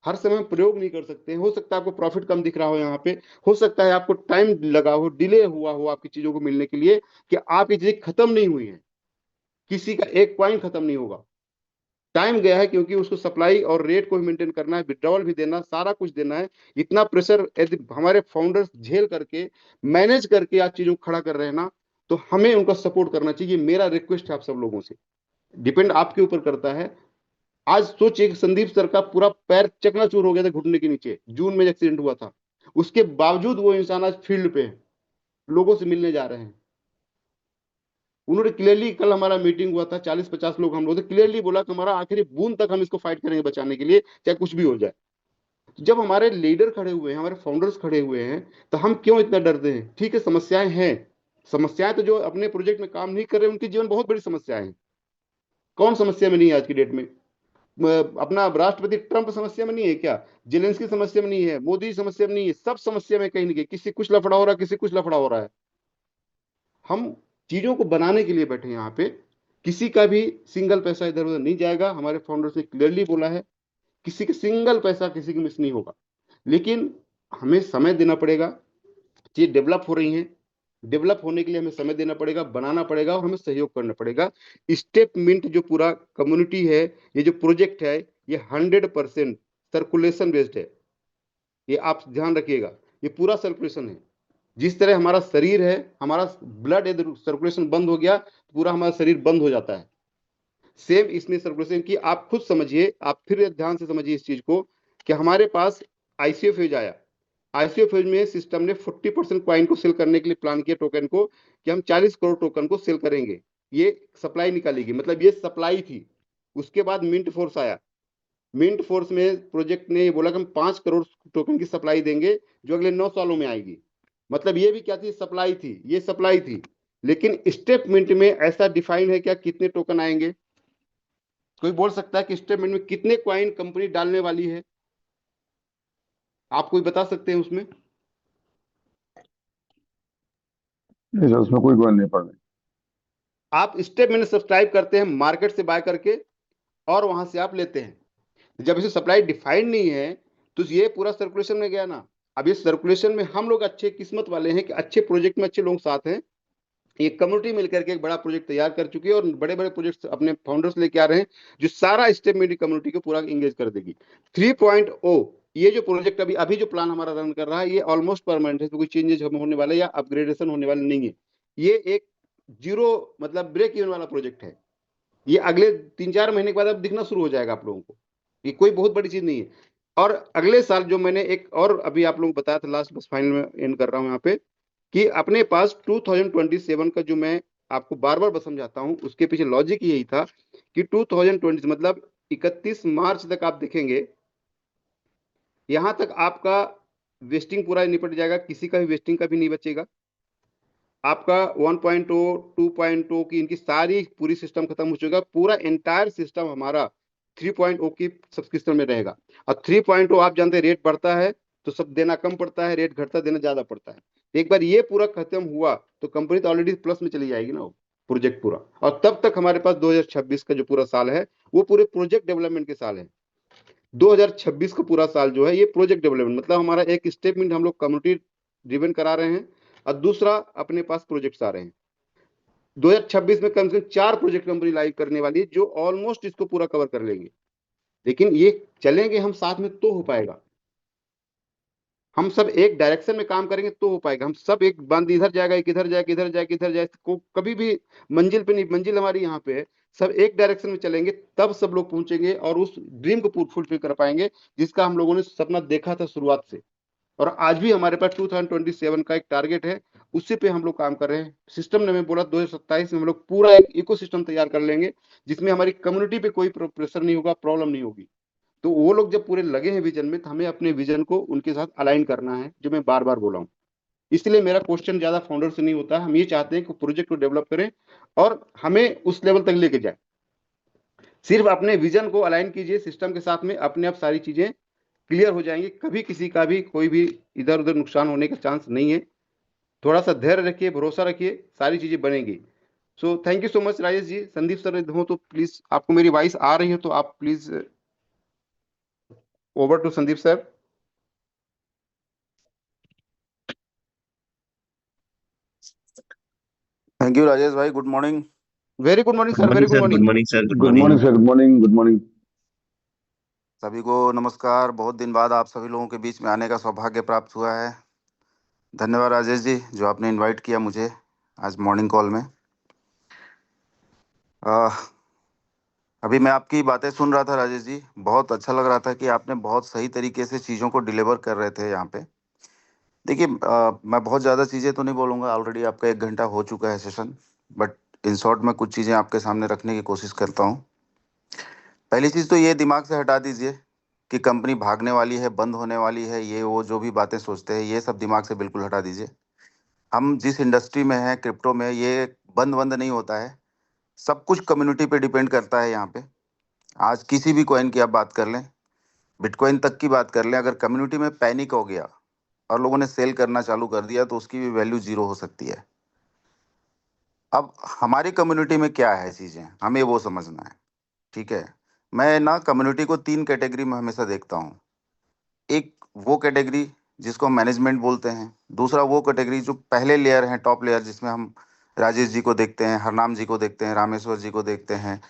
हर समय हम प्रयोग नहीं कर सकते हैं। हो सकता है आपको प्रॉफिट कम दिख रहा हो यहाँ पे, हो सकता है आपको टाइम लगा हो, डिले हुआ हो आपकी चीजों को मिलने के लिए, कि आपकी चीजें खत्म नहीं हुई है, किसी का एक पॉइंट खत्म नहीं होगा। टाइम गया है क्योंकि उसको सप्लाई और रेट को भी मेंटेन करना है, विड्रॉवल भी देना, सारा कुछ देना है। इतना प्रेशर यदि हमारे फाउंडर्स झेल करके, मैनेज करके आज चीजों को खड़ा कर रहे हैं ना, तो हमें उनका सपोर्ट करना चाहिए। मेरा रिक्वेस्ट है आप सब लोगों से, डिपेंड आपके ऊपर करता है। आज सोचिए कि संदीप सर का पूरा पैर चकनाचूर हो गया था घुटने के नीचे, जून में एक्सीडेंट हुआ था, उसके बावजूद वो इंसान आज फील्ड पे है। लोगों से मिलने जा रहे हैं। उन्होंने क्लियरली, कल हमारा मीटिंग हुआ था, 40-50 लोग हम लोग थे, क्लियरली बोला कि हमारा आखिरी बूंद तक हम इसको फाइट करेंगे बचाने के लिए, चाहे कुछ भी हो जाए। तो जब हमारे लीडर खड़े हुए हैं, हमारे फाउंडर्स खड़े हुए हैं, तो हम क्यों इतना डरते हैं? ठीक है, समस्याएं हैं। समस्याएं तो जो अपने प्रोजेक्ट में काम नहीं कर रहे उनके जीवन बहुत बड़ी समस्याएं हैं। कौन समस्या में नहीं है आज की डेट में? अपना राष्ट्रपति ट्रंप समस्या में नहीं है क्या? जेलेंस्की समस्या में नहीं है? मोदी समस्या में नहीं है? सब समस्या में कहीं ना कहीं, किसी कुछ लफड़ा हो रहा है, किसी कुछ लफड़ा हो रहा है। हम चीजों को बनाने के लिए बैठे हैं यहाँ पे। किसी का भी सिंगल पैसा इधर उधर नहीं जाएगा, हमारे फाउंडर्स ने क्लियरली बोला है। किसी का सिंगल पैसा किसी का मिस नहीं होगा। लेकिन हमें समय देना पड़ेगा। चीज डेवलप हो रही हैं, डेवलप होने के लिए हमें समय देना पड़ेगा, बनाना पड़ेगा और हमें सहयोग करना पड़ेगा। स्टेप मिंट जो पूरा कम्युनिटी है, ये जो प्रोजेक्ट है, ये 100% सर्कुलेशन बेस्ड है। ये आप ध्यान रखिएगा, ये पूरा सर्कुलेशन है। जिस तरह हमारा शरीर है, हमारा ब्लड यदि सर्कुलेशन बंद हो गया तो पूरा हमारा शरीर बंद हो जाता है। सेम इसमें सर्कुलेशन की आप खुद समझिए, आप फिर ध्यान से समझिए इस चीज को, कि हमारे पास आईसीओ फेज आया। आईसीओ फेज में सिस्टम ने 40% क्वाइन को सेल करने के लिए प्लान किया, टोकन को, कि हम 40 करोड़ टोकन को सेल करेंगे। ये सप्लाई निकालेगी, मतलब ये सप्लाई थी। उसके बाद मिंट फोर्स आया। मिंट फोर्स में प्रोजेक्ट ने ये बोला कि हम 5 करोड़ टोकन की सप्लाई देंगे, जो अगले 9 सालों में आएगी। मतलब ये भी क्या थी? सप्लाई थी, ये सप्लाई थी। लेकिन स्टेप मिंट में ऐसा डिफाइन है क्या कितने टोकन आएंगे? कोई बोल सकता है कि स्टेटमेंट में कितने क्वाइन कंपनी डालने वाली है? आप कोई बता सकते हैं उसमें? नहीं सर, उसमें कोई नहीं पड़ रही। आप स्टेटमेंट सब्सक्राइब करते हैं मार्केट से बाय करके, और वहां से आप लेते हैं। जब इसे सप्लाई डिफाइंड नहीं है, तो ये पूरा सर्कुलेशन में गया ना। अब ये सर्कुलेशन में हम लोग अच्छे किस्मत वाले हैं कि अच्छे प्रोजेक्ट में अच्छे लोग साथ हैं। ये कम्युनिटी मिलकर के एक बड़ा प्रोजेक्ट तैयार कर चुकी है, और बड़े बड़े प्रोजेक्ट अपने फाउंडर्स लेके आ रहे हैं, जो सारा स्टेप मेरी कम्युनिटी को पूरा इंगेज कर देगी। 3.0, ये जो प्रोजेक्ट अभी अभी जो प्लान हमारा रन कर रहा है, ये ऑलमोस्ट परमानेंट है, तो कोई चेंजेस होने वाले या अपग्रेडेशन होने वाले नहीं है। ये एक जीरो, मतलब ब्रेक इवन वाला प्रोजेक्ट है। ये अगले 3-4 महीने के बाद अब दिखना शुरू हो जाएगा आप लोगों को। ये कोई बहुत बड़ी चीज नहीं है। और अगले साल जो मैंने एक और अभी आप लोगों को बताया था, लास्ट बस फाइनल में एंड कर रहा हूँ यहाँ पे, कि अपने पास 2027 का जो मैं आपको बार बार बस समझाता हूँ, उसके पीछे लॉजिक यही था कि 2020 मतलब 31 मार्च तक आप देखेंगे, यहां तक आपका वेस्टिंग पूरा निपट जाएगा, किसी का भी वेस्टिंग का भी नहीं बचेगा। आपका 1.0 2.0 की इनकी सारी पूरी सिस्टम खत्म हो चुका, पूरा एंटायर सिस्टम हमारा 3.0 की सब्सक्रिप्शन में रहेगा। और 3.0 आप जानते हैं रेट बढ़ता है तो सब देना कम पड़ता है, रेट घटता देना ज्यादा पड़ता है। एक बार ये पूरा खत्म हुआ तो कंपनी तो ऑलरेडी प्लस में चली जाएगी ना, वो प्रोजेक्ट पूरा। और तब तक हमारे पास 2026 का जो पूरा साल है, वो पूरे प्रोजेक्ट डेवलपमेंट के साल है। 2026 का पूरा साल जो है, ये प्रोजेक्ट डेवलपमेंट, मतलब हमारा एक स्टेटमेंट हम लोग कम्युनिटी ड्रिवन करा रहे हैं, और दूसरा अपने पास प्रोजेक्ट्स आ रहे हैं। 2026 में कम से कम 4 प्रोजेक्ट कंपनी लाइव करने वाली है, जो ऑलमोस्ट इसको पूरा कवर कर लेंगे। लेकिन ये चलेंगे हम साथ में तो हो पाएगा। हम सब एक डायरेक्शन में काम करेंगे तो हो पाएगा। हम सब एक बंद इधर जाएगा, एक इधर जाएगा, इधर जाएगा, इधर जाएगा, को कभी भी मंजिल पे नहीं। मंजिल हमारी यहाँ पे है। सब एक डायरेक्शन में चलेंगे तब सब लोग पहुंचेंगे और उस ड्रीम को फुलफिल कर पाएंगे, जिसका हम लोगों ने सपना देखा था शुरुआत से। और आज भी हमारे पास 2027 का एक टारगेट है, उसी पे हम लोग काम कर रहे हैं। सिस्टम ने मैं बोला 2027 में हम लोग पूरा एक इकोसिस्टम तैयार कर लेंगे, जिसमें हमारी कम्युनिटी पे कोई प्रेशर नहीं होगा, प्रॉब्लम नहीं होगी। तो वो लोग जब पूरे लगे हैं विजन में, तो हमें अपने विजन को उनके साथ अलाइन करना है, जो मैं बार बार बोला हूँ। इसलिए मेरा क्वेश्चन ज्यादा फाउंडर से नहीं होता है। हम ये चाहते हैं कि प्रोजेक्ट को डेवलप करें और हमें उस लेवल तक लेके जाए। सिर्फ अपने विजन को अलाइन कीजिए सिस्टम के साथ में, अपने आप सारी चीजें क्लियर हो जाएंगी। कभी किसी का भी कोई भी इधर उधर नुकसान होने का चांस नहीं है। थोड़ा सा धैर्य रखिए, भरोसा रखिए, सारी चीजें बनेंगी। So thank you so much Rajesh ji. Sandeep sir हो तो प्लीज, आपको मेरी वॉइस आ रही हो तो आप please, over to Sandeep sir. Thank you Rajesh भाई, good morning. Very good morning good sir, very morning good sir, good morning. Morning sir, good good morning. Morning sir, good morning, good morning. सभी को नमस्कार। बहुत दिन बाद आप सभी लोगों के बीच में आने का सौभाग्य प्राप्त हुआ है। धन्यवाद राजेश जी, जो आपने इनवाइट किया मुझे आज मॉर्निंग कॉल में। अभी मैं आपकी बातें सुन रहा था राजेश जी, बहुत अच्छा लग रहा था कि आपने बहुत सही तरीके से चीज़ों को डिलीवर कर रहे थे यहाँ पे। देखिए, मैं बहुत ज़्यादा चीज़ें तो नहीं बोलूँगा, ऑलरेडी आपका 1 घंटा हो चुका है सेशन, बट इन शॉर्ट मैं कुछ चीज़ें आपके सामने रखने की कोशिश करता हूँ। पहली चीज़ तो ये दिमाग से हटा दीजिए कि कंपनी भागने वाली है, बंद होने वाली है, ये वो जो भी बातें सोचते हैं, ये सब दिमाग से बिल्कुल हटा दीजिए। हम जिस इंडस्ट्री में हैं, क्रिप्टो में, ये बंद बंद नहीं होता है। सब कुछ कम्युनिटी पे डिपेंड करता है यहाँ पे। आज किसी भी कॉइन की आप बात कर लें, बिटकॉइन तक की बात कर लें, अगर कम्युनिटी में पैनिक हो गया और लोगों ने सेल करना चालू कर दिया तो उसकी भी वैल्यू जीरो हो सकती है। अब हमारी कम्युनिटी में क्या है चीज़ें, हमें वो समझना है। ठीक है, मैं ना कम्युनिटी को 3 कैटेगरी में हमेशा देखता हूँ। एक वो कैटेगरी जिसको मैनेजमेंट बोलते हैं, दूसरा वो कैटेगरी जो पहले लेयर हैं, टॉप लेयर, जिसमें हम राजेश जी को देखते हैं, हरनाम जी को देखते हैं, रामेश्वर जी को देखते हैं,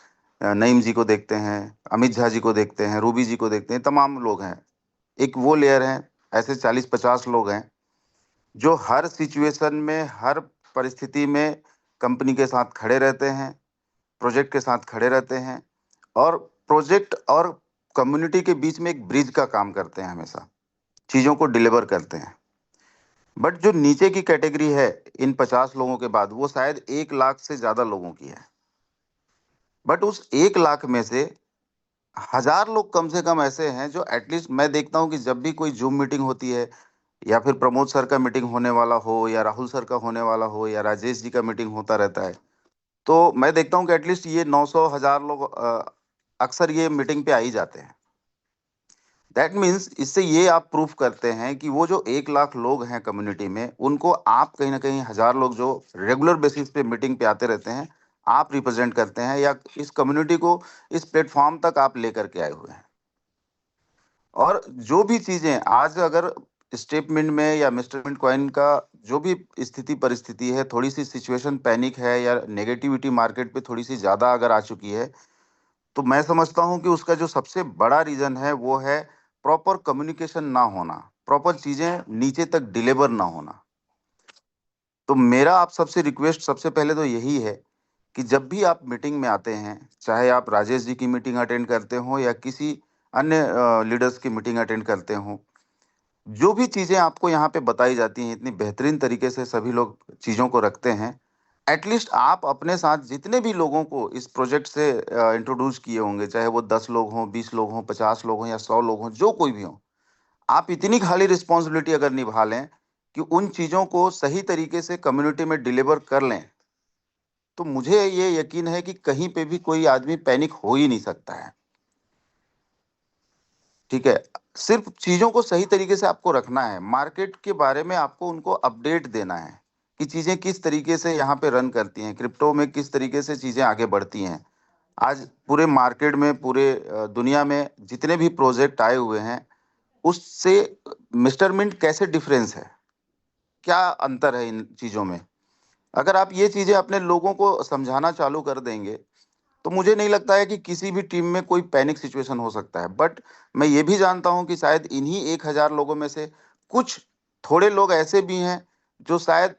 नईम जी को देखते हैं, अमित झा जी को देखते हैं, रूबी जी को देखते हैं, तमाम लोग हैं। एक वो लेयर है, ऐसे 40-50 लोग हैं जो हर सिचुएशन में, हर परिस्थिति में कंपनी के साथ खड़े रहते हैं, प्रोजेक्ट के साथ खड़े रहते हैं, और प्रोजेक्ट और कम्युनिटी के बीच में एक ब्रिज का काम करते हैं, हमेशा चीज़ों को डिलीवर करते हैं। बट जो नीचे की कैटेगरी है, इन 50 लोगों के बाद, वो शायद 1 लाख से ज़्यादा लोगों की है। बट उस 1 लाख में से 1000 लोग कम से कम ऐसे हैं जो एटलीस्ट, मैं देखता हूँ कि जब भी कोई जूम मीटिंग होती है, या फिर प्रमोद सर का मीटिंग होने वाला हो, या राहुल सर का होने वाला हो, या राजेश जी का मीटिंग होता रहता है, तो मैं देखता हूँ कि एटलीस्ट ये 900-1000 लोग अक्सर ये मीटिंग पे आ ही जाते हैं। दैट मीन्स, इससे ये आप प्रूफ करते हैं कि वो जो 1 लाख लोग हैं कम्युनिटी में, उनको आप कहीं ना कहीं 1000 लोग जो रेगुलर बेसिस पे मीटिंग पे आते रहते हैं, आप रिप्रेजेंट करते हैं, या इस कम्युनिटी को इस प्लेटफॉर्म तक आप लेकर के आए हुए हैं। और जो भी चीजें आज, अगर स्टेटमेंट में या मिस्टर कॉइन का जो भी स्थिति परिस्थिति है, थोड़ी सी सिचुएशन पैनिक है, या नेगेटिविटी मार्केट पे थोड़ी सी ज्यादा अगर आ चुकी है, तो मैं समझता हूं कि उसका जो सबसे बड़ा रीजन है वो है प्रॉपर कम्युनिकेशन ना होना, प्रॉपर चीजें नीचे तक डिलीवर ना होना। तो मेरा आप सबसे रिक्वेस्ट सबसे पहले तो यही है कि जब भी आप मीटिंग में आते हैं, चाहे आप राजेश जी की मीटिंग अटेंड करते हो या किसी अन्य लीडर्स की मीटिंग अटेंड करते हो, जो भी चीजें आपको यहाँ पे बताई जाती हैं, इतनी बेहतरीन तरीके से सभी लोग चीजों को रखते हैं, एटलीस्ट आप अपने साथ जितने भी लोगों को इस प्रोजेक्ट से इंट्रोड्यूस किए होंगे, चाहे वो 10 लोग हों, 20 लोग हों, 50 लोग हों, या 100 लोग हों, जो कोई भी हो, आप इतनी खाली रिस्पॉन्सिबिलिटी अगर निभा लें कि उन चीजों को सही तरीके से कम्युनिटी में डिलीवर कर लें, तो मुझे ये यकीन है कि कहीं पे भी कोई आदमी पैनिक हो ही नहीं सकता है। ठीक है, सिर्फ चीजों को सही तरीके से आपको रखना है, मार्केट के बारे में आपको उनको अपडेट देना है कि चीजें किस तरीके से यहाँ पे रन करती हैं, क्रिप्टो में किस तरीके से चीजें आगे बढ़ती हैं। आज पूरे मार्केट में, पूरे दुनिया में जितने भी प्रोजेक्ट आए हुए हैं, उससे मिस्टर मिंट कैसे डिफरेंस है, क्या अंतर है इन चीजों में। अगर आप ये चीजें अपने लोगों को समझाना चालू कर देंगे, तो मुझे नहीं लगता है कि किसी भी टीम में कोई पैनिक सिचुएशन हो सकता है। बट मैं ये भी जानता हूं कि शायद इन्हीं 1000 लोगों में से कुछ थोड़े लोग ऐसे भी हैं जो शायद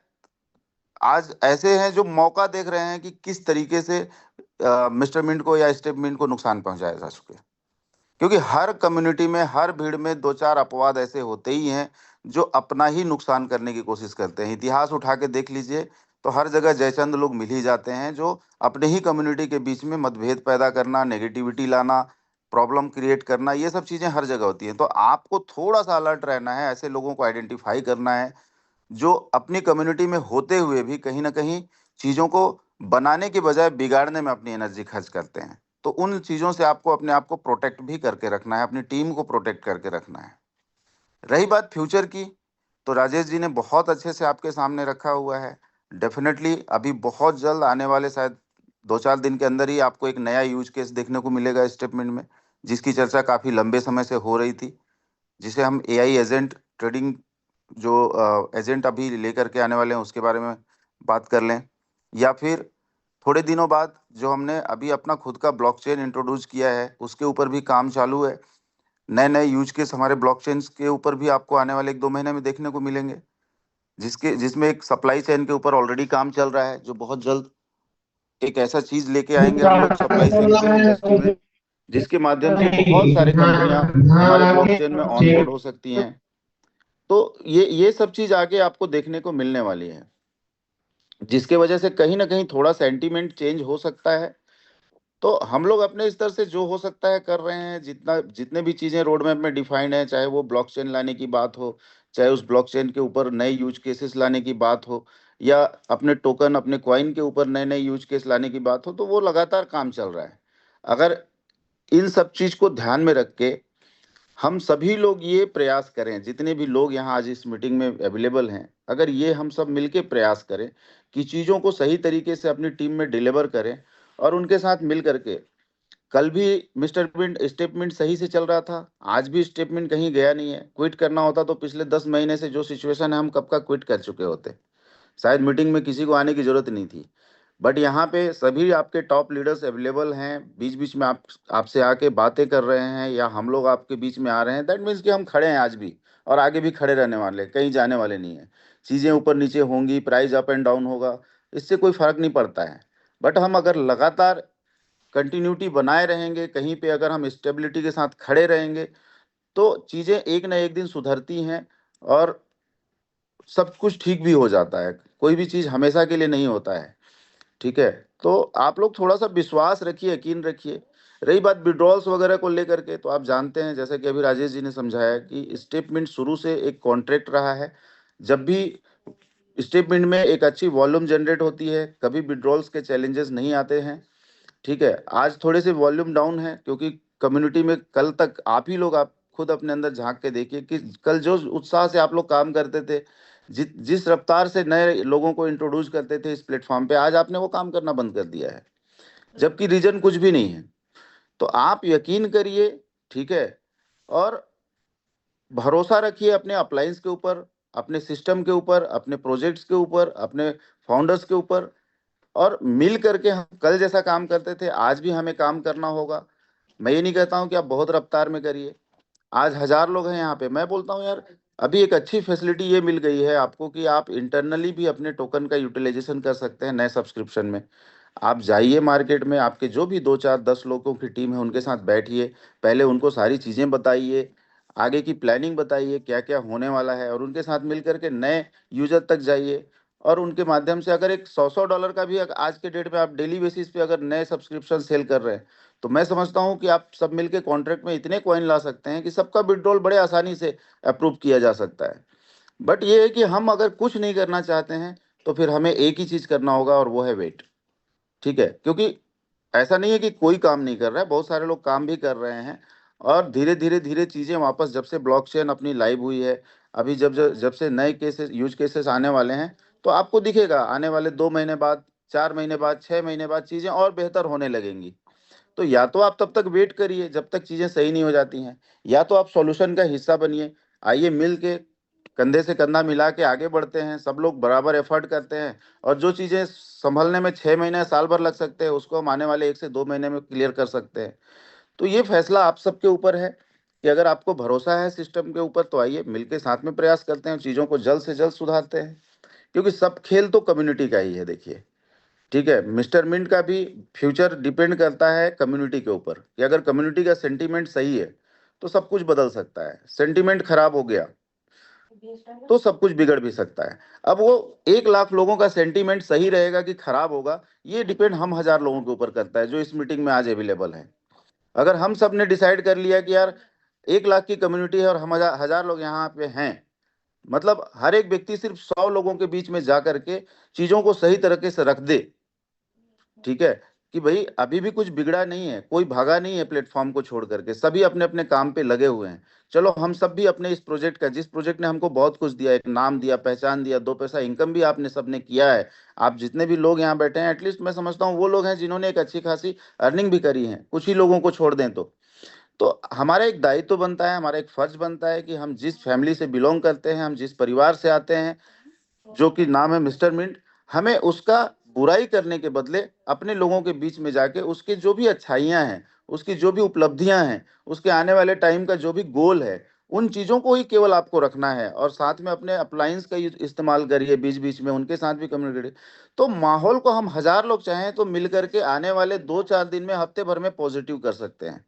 आज ऐसे हैं जो मौका देख रहे हैं कि किस तरीके से मिस्टर मिंट को या स्टेप मिंट को नुकसान पहुंचाया जा सके। क्योंकि हर कम्युनिटी में, हर भीड़ में 2-4 अपवाद ऐसे होते ही हैं जो अपना ही नुकसान करने की कोशिश करते हैं। इतिहास उठा के देख लीजिए, तो हर जगह जयचंद लोग मिल ही जाते हैं जो अपने ही कम्युनिटी के बीच में मतभेद पैदा करना, नेगेटिविटी लाना, प्रॉब्लम क्रिएट करना, ये सब चीजें हर जगह होती हैं। तो आपको थोड़ा सा अलर्ट रहना है, ऐसे लोगों को आइडेंटिफाई करना है जो अपनी कम्युनिटी में होते हुए भी कहीं ना कहीं चीजों को बनाने के बजाय बिगाड़ने में अपनी एनर्जी खर्च करते हैं। तो उन चीजों से आपको अपने आप को प्रोटेक्ट भी करके रखना है, अपनी टीम को प्रोटेक्ट करके रखना है। रही बात फ्यूचर की, तो राजेश जी ने बहुत अच्छे से आपके सामने रखा हुआ है। डेफिनेटली अभी बहुत जल्द आने वाले, शायद 2-4 दिन के अंदर ही आपको एक नया यूज केस देखने को मिलेगा स्टेटमेंट में, जिसकी चर्चा काफी लंबे समय से हो रही थी, जिसे हम एआई एजेंट ट्रेडिंग, जो एजेंट अभी लेकर के आने वाले हैं, उसके बारे में बात कर लें। या फिर थोड़े दिनों बाद जो हमने अभी अपना खुद का ब्लॉकचेन इंट्रोड्यूस किया है, उसके ऊपर भी काम चालू है। नए नए यूज केस हमारे ब्लॉकचेन के ऊपर भी आपको आने वाले 1-2 महीने में देखने को मिलेंगे, जिसमें एक सप्लाई चेन के ऊपर ऑलरेडी काम चल रहा है, जो बहुत जल्द एक ऐसा चीज लेके आएंगे हम लोग सप्लाई चेन के इंडस्ट्री में, जिसके माध्यम से बहुत सारे कंपनियां हमारे ब्लॉकचेन में ऑन बोर्ड हो सकती हैं। तो ये सब चीज आगे आपको देखने को मिलने वाली है, जिसके वजह से कहीं ना कहीं थोड़ा सेंटीमेंट चेंज हो सकता है। तो हम लोग अपने स्तर से जो हो सकता है कर रहे हैं, जितना जितने भी चीजें रोड मैप में डिफाइंड है, चाहे वो ब्लॉकचेन लाने की बात हो, चाहे उस ब्लॉकचेन के ऊपर नए यूज केसेस लाने की बात हो, या अपने टोकन अपने क्वाइन के ऊपर नए नए यूज केस लाने की बात हो, तो वो लगातार काम चल रहा है। अगर इन सब चीज को ध्यान में रख के हम सभी लोग ये प्रयास करें, जितने भी लोग यहाँ आज इस मीटिंग में अवेलेबल हैं, अगर ये हम सब मिलके प्रयास करें कि चीजों को सही तरीके से अपनी टीम में डिलीवर करें, और उनके साथ मिल करके, कल भी मिस्टर बिंड स्टेटमेंट सही से चल रहा था, आज भी स्टेटमेंट कहीं गया नहीं है। क्विट करना होता तो पिछले 10 महीने से जो सिचुएशन है हम कब का क्विट कर चुके होते, शायद मीटिंग में किसी को आने की जरूरत नहीं थी। बट यहाँ पे सभी आपके टॉप लीडर्स अवेलेबल हैं, बीच बीच में आपसे आके बातें कर रहे हैं, या हम लोग आपके बीच में आ रहे हैं, दैट मीन्स कि हम खड़े हैं आज भी, और आगे भी खड़े रहने वाले, कहीं जाने वाले नहीं है। चीजें ऊपर नीचे होंगी, प्राइस अप एंड डाउन होगा, इससे कोई फर्क नहीं पड़ता है। बट हम अगर लगातार कंटिन्यूटी बनाए रहेंगे, कहीं पे अगर हम स्टेबिलिटी के साथ खड़े रहेंगे, तो चीजें एक ना एक दिन सुधरती हैं, और सब कुछ ठीक भी हो जाता है। कोई भी चीज हमेशा के लिए नहीं होता है, ठीक है। तो आप लोग थोड़ा सा विश्वास रखिए, यकीन रखिए। रही बात विड्रॉल्स वगैरह को लेकर के, तो आप जानते हैं, जैसे कि अभी राजेश जी ने समझाया, कि स्टेटमेंट शुरू से एक कॉन्ट्रैक्ट रहा है। जब भी स्टेटमेंट में एक अच्छी वॉल्यूम जनरेट होती है, कभी विड्रॉल्स के चैलेंजेस नहीं आते हैं, ठीक है। आज थोड़े से वॉल्यूम डाउन है, क्योंकि कम्युनिटी में कल तक आप ही लोग, आप खुद अपने अंदर झांक के देखिए कि कल जो उत्साह से आप लोग काम करते थे, जिस रफ्तार से नए लोगों को इंट्रोड्यूस करते थे इस प्लेटफॉर्म पे, आज आपने वो काम करना बंद कर दिया है, जबकि रीजन कुछ भी नहीं है। तो आप यकीन करिए, ठीक है, और भरोसा रखिए अपने अप्लायंस के ऊपर, अपने सिस्टम के ऊपर, अपने प्रोजेक्ट्स के ऊपर, अपने फाउंडर्स के ऊपर, और मिल करके हम कल जैसा काम करते थे आज भी हमें काम करना होगा। मैं ये नहीं कहता हूं कि आप बहुत रफ्तार में करिए। आज 1,000 लोग हैं यहाँ पे, मैं बोलता हूँ यार, अभी एक अच्छी फैसिलिटी ये मिल गई है आपको कि आप इंटरनली भी अपने टोकन का यूटिलाइजेशन कर सकते हैं नए सब्सक्रिप्शन में। आप जाइए मार्केट में, आपके जो भी 2 4 10 लोगों की टीम है उनके साथ बैठिए, पहले उनको सारी चीजें बताइए, आगे की प्लानिंग बताइए क्या क्या होने वाला है, और उनके साथ मिल करके नए यूजर तक जाइए, और उनके माध्यम से अगर एक $100 का भी आज के डेट में आप डेली बेसिस पे अगर नए सब्सक्रिप्शन सेल कर रहे हैं, तो मैं समझता हूं कि आप सब मिलके कॉन्ट्रैक्ट में इतने कॉइन ला सकते हैं कि सबका विड्रॉल बड़े आसानी से अप्रूव किया जा सकता है। बट ये है कि हम अगर कुछ नहीं करना चाहते हैं, तो फिर हमें एक ही चीज करना होगा, और वो है वेट, ठीक है। क्योंकि ऐसा नहीं है कि कोई काम नहीं कर रहा है, बहुत सारे लोग काम भी कर रहे हैं, और धीरे धीरे धीरे चीजें वापस, जब से ब्लॉकचेन अपनी लाइव हुई है, अभी जब जब जब से नए केसेस यूज केसेस आने वाले हैं, तो आपको दिखेगा आने वाले 2 महीने बाद, 4 महीने बाद, 6 महीने बाद चीजें और बेहतर होने लगेंगी। तो या तो आप तब तक वेट करिए जब तक चीजें सही नहीं हो जाती हैं, या तो आप सॉल्यूशन का हिस्सा बनिए। आइए मिल के, कंधे से कंधा मिला के आगे बढ़ते हैं, सब लोग बराबर एफर्ट करते हैं, और जो चीजें संभलने में 6 महीने साल भर लग सकते हैं, उसको हम आने वाले 1 से 2 महीने में क्लियर कर सकते हैं। तो ये फैसला आप सबके ऊपर है, कि अगर आपको भरोसा है सिस्टम के ऊपर, तो आइए मिलके साथ में प्रयास करते हैं, चीजों को जल्द से जल्द सुधारते हैं। क्योंकि सब खेल तो कम्युनिटी का ही है, देखिए, ठीक है। मिस्टर मिंट का भी फ्यूचर डिपेंड करता है कम्युनिटी के ऊपर, कि अगर कम्युनिटी का सेंटीमेंट सही है, तो सब कुछ बदल सकता है। सेंटीमेंट खराब हो गया तो सब कुछ बिगड़ भी सकता है। अब वो 1 लाख लोगों का सेंटीमेंट सही रहेगा कि खराब होगा, ये डिपेंड हम 1,000 लोगों के ऊपर करता है जो इस मीटिंग में आज अवेलेबल है। अगर हम सब ने डिसाइड कर लिया कि यार 1 लाख की कम्युनिटी है और हम 1,000 लोग यहाँ पे हैं, मतलब हर एक व्यक्ति सिर्फ 100 लोगों के बीच में जा करके चीजों को सही तरीके से रख दे, ठीक है, कि भाई अभी भी कुछ बिगड़ा नहीं है, कोई भागा नहीं है प्लेटफॉर्म को छोड़ करके, सभी अपने अपने काम पे लगे हुए हैं। चलो हम सब भी अपने इस प्रोजेक्ट का, जिस प्रोजेक्ट ने हमको बहुत कुछ दिया, एक नाम दिया, पहचान दिया, 2 पैसा इनकम भी आपने सबने किया है। आप जितने भी लोग यहाँ बैठे हैं, एटलीस्ट मैं समझता हूँ वो लोग हैं जिन्होंने एक अच्छी खासी अर्निंग भी करी है, कुछ ही लोगों को छोड़ दें तो हमारा एक दायित्व बनता है, हमारा एक फर्ज बनता है कि हम जिस फैमिली से बिलोंग करते हैं, हम जिस परिवार से आते हैं, जो कि नाम है मिस्टर मिंट, हमें उसका बुराई करने के बदले अपने लोगों के बीच में जाके उसके जो भी अच्छाइयां हैं, उसकी जो भी उपलब्धियां हैं, उसके आने वाले टाइम का जो भी गोल है, उन चीजों को ही केवल आपको रखना है, और साथ में अपने अप्लायंस का इस्तेमाल करिए बीच बीच में, उनके साथ भी कम्युनिकेट। तो माहौल को हम 1,000 लोग चाहें तो मिल करके आने वाले 2 4 दिन में, हफ्ते भर में पॉजिटिव कर सकते हैं।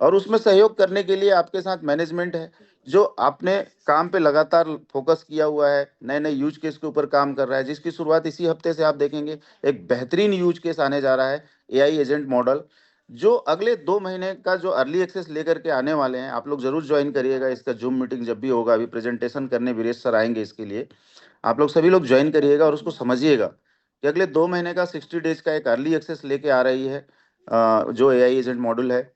और उसमें सहयोग करने के लिए आपके साथ मैनेजमेंट है जो आपने काम पे लगातार फोकस किया हुआ है, नए नए यूज केस के ऊपर काम कर रहा है, जिसकी शुरुआत इसी हफ्ते से आप देखेंगे। एक बेहतरीन यूज केस आने जा रहा है, एआई एजेंट मॉडल, जो अगले 2 महीने का जो अर्ली एक्सेस लेकर के आने वाले हैं। आप लोग जरूर ज्वाइन करिएगा इसका जूम मीटिंग जब भी होगा। अभी प्रेजेंटेशन करने वीरेश सर आएंगे इसके लिए, आप लोग सभी लोग ज्वाइन करिएगा और उसको समझिएगा कि अगले 2 महीने का 60 डेज का एक अर्ली एक्सेस लेके आ रही है जो एआई एजेंट मॉड्यूल है।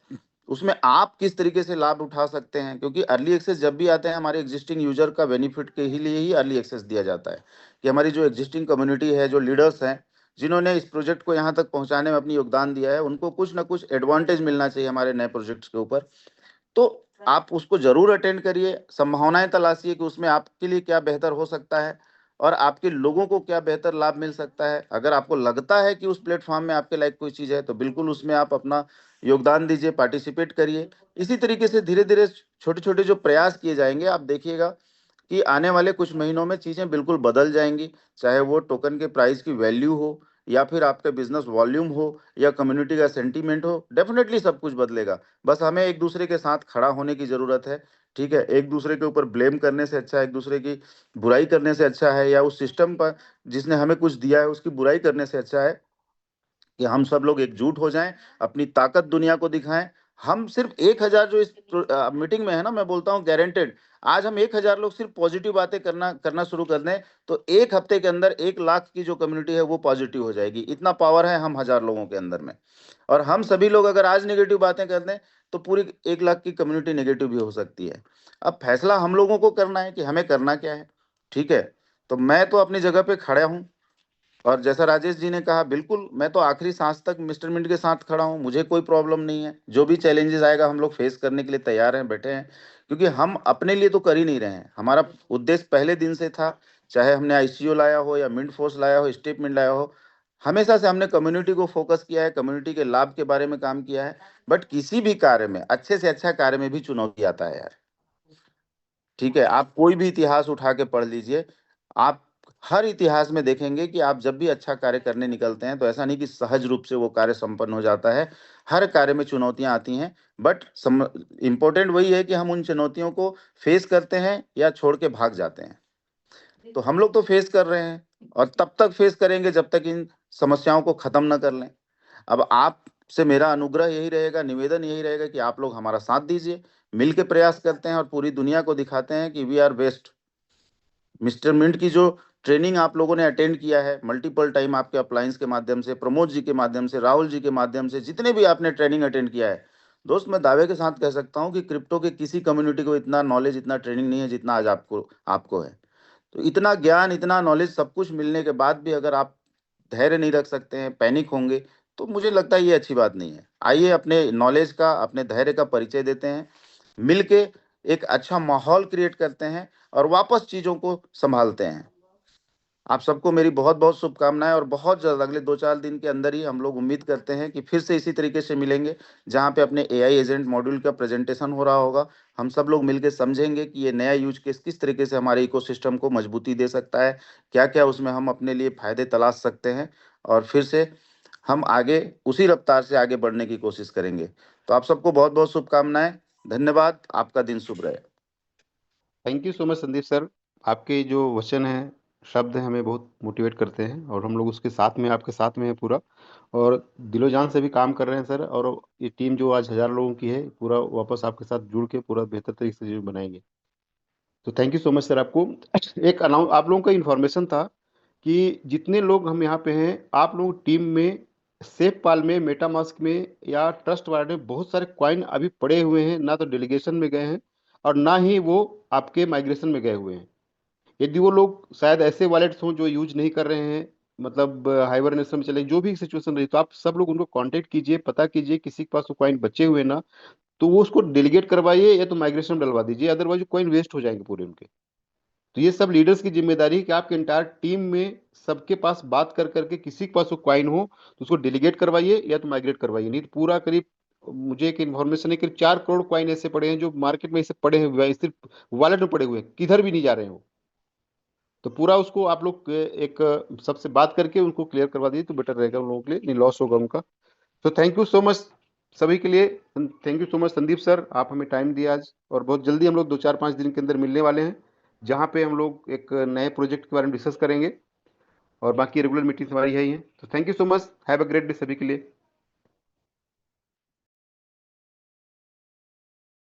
उसमें आप किस तरीके से लाभ उठा सकते हैं, क्योंकि अर्ली एक्सेस जब भी आते हैं हमारे एग्जिस्टिंग यूजर का बेनिफिट के ही लिए ही अर्ली एक्सेस दिया जाता है, कि हमारी जो एग्जिस्टिंग कम्युनिटी है, जो लीडर्स हैं जिन्होंने इस प्रोजेक्ट को यहाँ तक पहुँचाने में अपनी योगदान दिया है, उनको कुछ ना कुछ एडवांटेज मिलना चाहिए हमारे नए प्रोजेक्ट्स के ऊपर। तो आप उसको जरूर अटेंड करिए, संभावनाएं तलाशिए कि उसमें आपके लिए क्या बेहतर हो सकता है और आपके लोगों को क्या बेहतर लाभ मिल सकता है। अगर आपको लगता है कि उस प्लेटफॉर्म में आपके लायक कोई चीज है तो बिल्कुल उसमें आप अपना योगदान दीजिए, पार्टिसिपेट करिए। इसी तरीके से धीरे धीरे छोटे छोटे जो प्रयास किए जाएंगे, आप देखिएगा कि आने वाले कुछ महीनों में चीजें बिल्कुल बदल जाएंगी। चाहे वो टोकन के प्राइस की वैल्यू हो, या फिर आपका बिजनेस वॉल्यूम हो, या कम्युनिटी का सेंटीमेंट हो, डेफिनेटली सब कुछ बदलेगा। बस हमें एक दूसरे के साथ खड़ा होने की जरूरत है। ठीक है, एक दूसरे के ऊपर ब्लेम करने से अच्छा है, एक दूसरे की बुराई करने से अच्छा है, या उस सिस्टम पर जिसने हमें कुछ दिया है उसकी बुराई करने से अच्छा है कि हम सब लोग एकजुट हो जाएं, अपनी ताकत दुनिया को दिखाएं। हम सिर्फ 1,000 जो इस मीटिंग में है ना, मैं बोलता हूँ गारंटेड, आज हम 1,000 लोग सिर्फ पॉजिटिव बातें करना करना शुरू कर दें तो 1 हफ्ते के अंदर 1 लाख की जो कम्युनिटी है वो पॉजिटिव हो जाएगी। इतना पावर है हम 1,000 लोगों के अंदर में। और हम सभी लोग अगर आज नेगेटिव बातें कर दें तो पूरी 1 लाख की कम्युनिटी नेगेटिव भी हो सकती है। अब फैसला हम लोगों को करना है कि हमें करना क्या है। ठीक है, तो मैं तो अपनी जगह पे खड़ा हूँ, और जैसा राजेश जी ने कहा, बिल्कुल मैं तो आखिरी सांस तक मिस्टर मिंट के साथ खड़ा हूं। मुझे कोई प्रॉब्लम नहीं है, जो भी चैलेंजेस आएगा हम लोग फेस करने के लिए तैयार हैं, बैठे हैं। क्योंकि हम अपने लिए तो कर ही नहीं रहे हैं, हमारा उद्देश्य पहले दिन से था। चाहे हमने आईसीओ लाया हो, या मिंट फोर्स लाया हो, स्टेटमेंट लाया हो, हमेशा से हमने कम्युनिटी को फोकस किया है, कम्युनिटी के लाभ के बारे में काम किया है। बट किसी भी कार्य में, अच्छे से अच्छा कार्य में भी चुनौती आता है यार। ठीक है, आप कोई भी इतिहास उठा के पढ़ लीजिए, आप हर इतिहास में देखेंगे कि आप जब भी अच्छा कार्य करने निकलते हैं तो ऐसा नहीं कि सहज रूप से वो कार्य संपन्न हो जाता है। हर कार्य में चुनौतियां आती हैं, बट इम्पोर्टेंट वही है कि हम उन चुनौतियों को फेस करते हैं या छोड़ के भाग जाते हैं। तो हम लोग तो फेस कर रहे हैं, और तब तक फेस करेंगे जब तक इन समस्याओं को खत्म ना कर लें। अब आपसे मेरा अनुग्रह यही रहेगा, निवेदन यही रहेगा कि आप लोग हमारा साथ दीजिए, मिल के प्रयास करते हैं और पूरी दुनिया को दिखाते हैं कि we are best. Mister Mint की जो ट्रेनिंग आप लोगों ने अटेंड किया है मल्टीपल टाइम, आपके अप्लायंस के माध्यम से, प्रमोद जी के माध्यम से, राहुल जी के माध्यम से, जितने भी आपने ट्रेनिंग अटेंड किया है, दोस्त मैं दावे के साथ कह सकता हूं कि क्रिप्टो के किसी कम्युनिटी को इतना नॉलेज, इतना ट्रेनिंग नहीं है जितना आज आपको आपको है। तो इतना ज्ञान, इतना नॉलेज, सब कुछ मिलने के बाद भी अगर आप धैर्य नहीं रख सकते हैं, पैनिक होंगे, तो मुझे लगता है ये अच्छी बात नहीं है। आइए अपने नॉलेज का, अपने धैर्य का परिचय देते हैं, मिलके एक अच्छा माहौल क्रिएट करते हैं और वापस चीजों को संभालते हैं। आप सबको मेरी बहुत बहुत शुभकामनाएं, और बहुत जल्द अगले 2-4 दिन के अंदर ही हम लोग उम्मीद करते हैं कि फिर से इसी तरीके से मिलेंगे, जहां पे अपने एआई एजेंट मॉड्यूल का प्रेजेंटेशन हो रहा होगा। हम सब लोग मिलकर समझेंगे कि ये नया यूज केस किस तरीके से हमारे इकोसिस्टम को मजबूती दे सकता है, क्या क्या उसमें हम अपने लिए फायदे तलाश सकते हैं, और फिर से हम आगे उसी रफ्तार से आगे बढ़ने की कोशिश करेंगे। तो आप सबको बहुत बहुत शुभकामनाएं, धन्यवाद, आपका दिन शुभ रहे। Thank you so much Sandeep sir. आपके जो वचन हैं, शब्द हैं, हमें बहुत मोटिवेट करते हैं, और हम लोग उसके साथ में, आपके साथ में है पूरा, और दिलो जान से भी काम कर रहे हैं सर। और ये टीम जो आज 1,000 लोगों की है, पूरा वापस आपके साथ जुड़ के पूरा बेहतर तरीके से जो बनाएंगे। तो thank you so much sir आपको। एक अनाउंस आप लोगों का इन्फॉर्मेशन था कि जितने लोग हम यहाँ पे हैं, आप लोग टीम में सेफ पाल में, मेटामास्क में या ट्रस्ट वॉलेट में बहुत सारे कॉइन अभी पड़े हुए हैं, ना तो डेलीगेशन में गए हैं और ना ही वो आपके माइग्रेशन में गए हुए हैं। यदि वो लोग शायद ऐसे वॉलेट्स हों जो यूज नहीं कर रहे हैं, मतलब हाइबरनेशन में चले, जो भी सिचुएशन रही, तो आप सब लोग उनको कांटेक्ट कीजिए, पता कीजिए किसी के पास वो कॉइन बचे हुए ना, तो वो उसको डेलीगेट करवाइए या तो माइग्रेशन में डलवा दीजिए, अदरवाइज कॉइन वेस्ट हो जाएंगे पूरे उनके। तो ये सब लीडर्स की जिम्मेदारी है कि आपके इंटायर टीम में सबके पास बात कर करके किसी के पास वो क्वाइन हो तो उसको डेलीगेट करवाइए या तो माइग्रेट करवाइए। नहीं तो पूरा करीब, मुझे एक इन्फॉर्मेशन है, करीब 4 करोड़ क्वाइन ऐसे पड़े हैं जो मार्केट में ऐसे पड़े हुए हैं, सिर्फ वॉलेट में पड़े हुए हैं, किधर भी नहीं जा रहे हैं वो। तो पूरा उसको आप लोग एक सबसे बात करके उनको क्लियर करवा दीजिए तो बेटर रहेगा उन लोगों के लिए, नहीं लॉस होगा उनका। तो थैंक यू सो मच सभी के लिए thank you so much Sandeep sir, आप हमें टाइम दिया आज, और बहुत जल्दी हम लोग 2-4-5 दिन के अंदर मिलने वाले हैं, जहाँ पे हम लोग एक नए प्रोजेक्ट के बारे में डिस्कस करेंगे, और बाकी रेगुलर मीटिंग्स हमारी है ही हैं। तो thank you so much, have a great day सभी के लिए।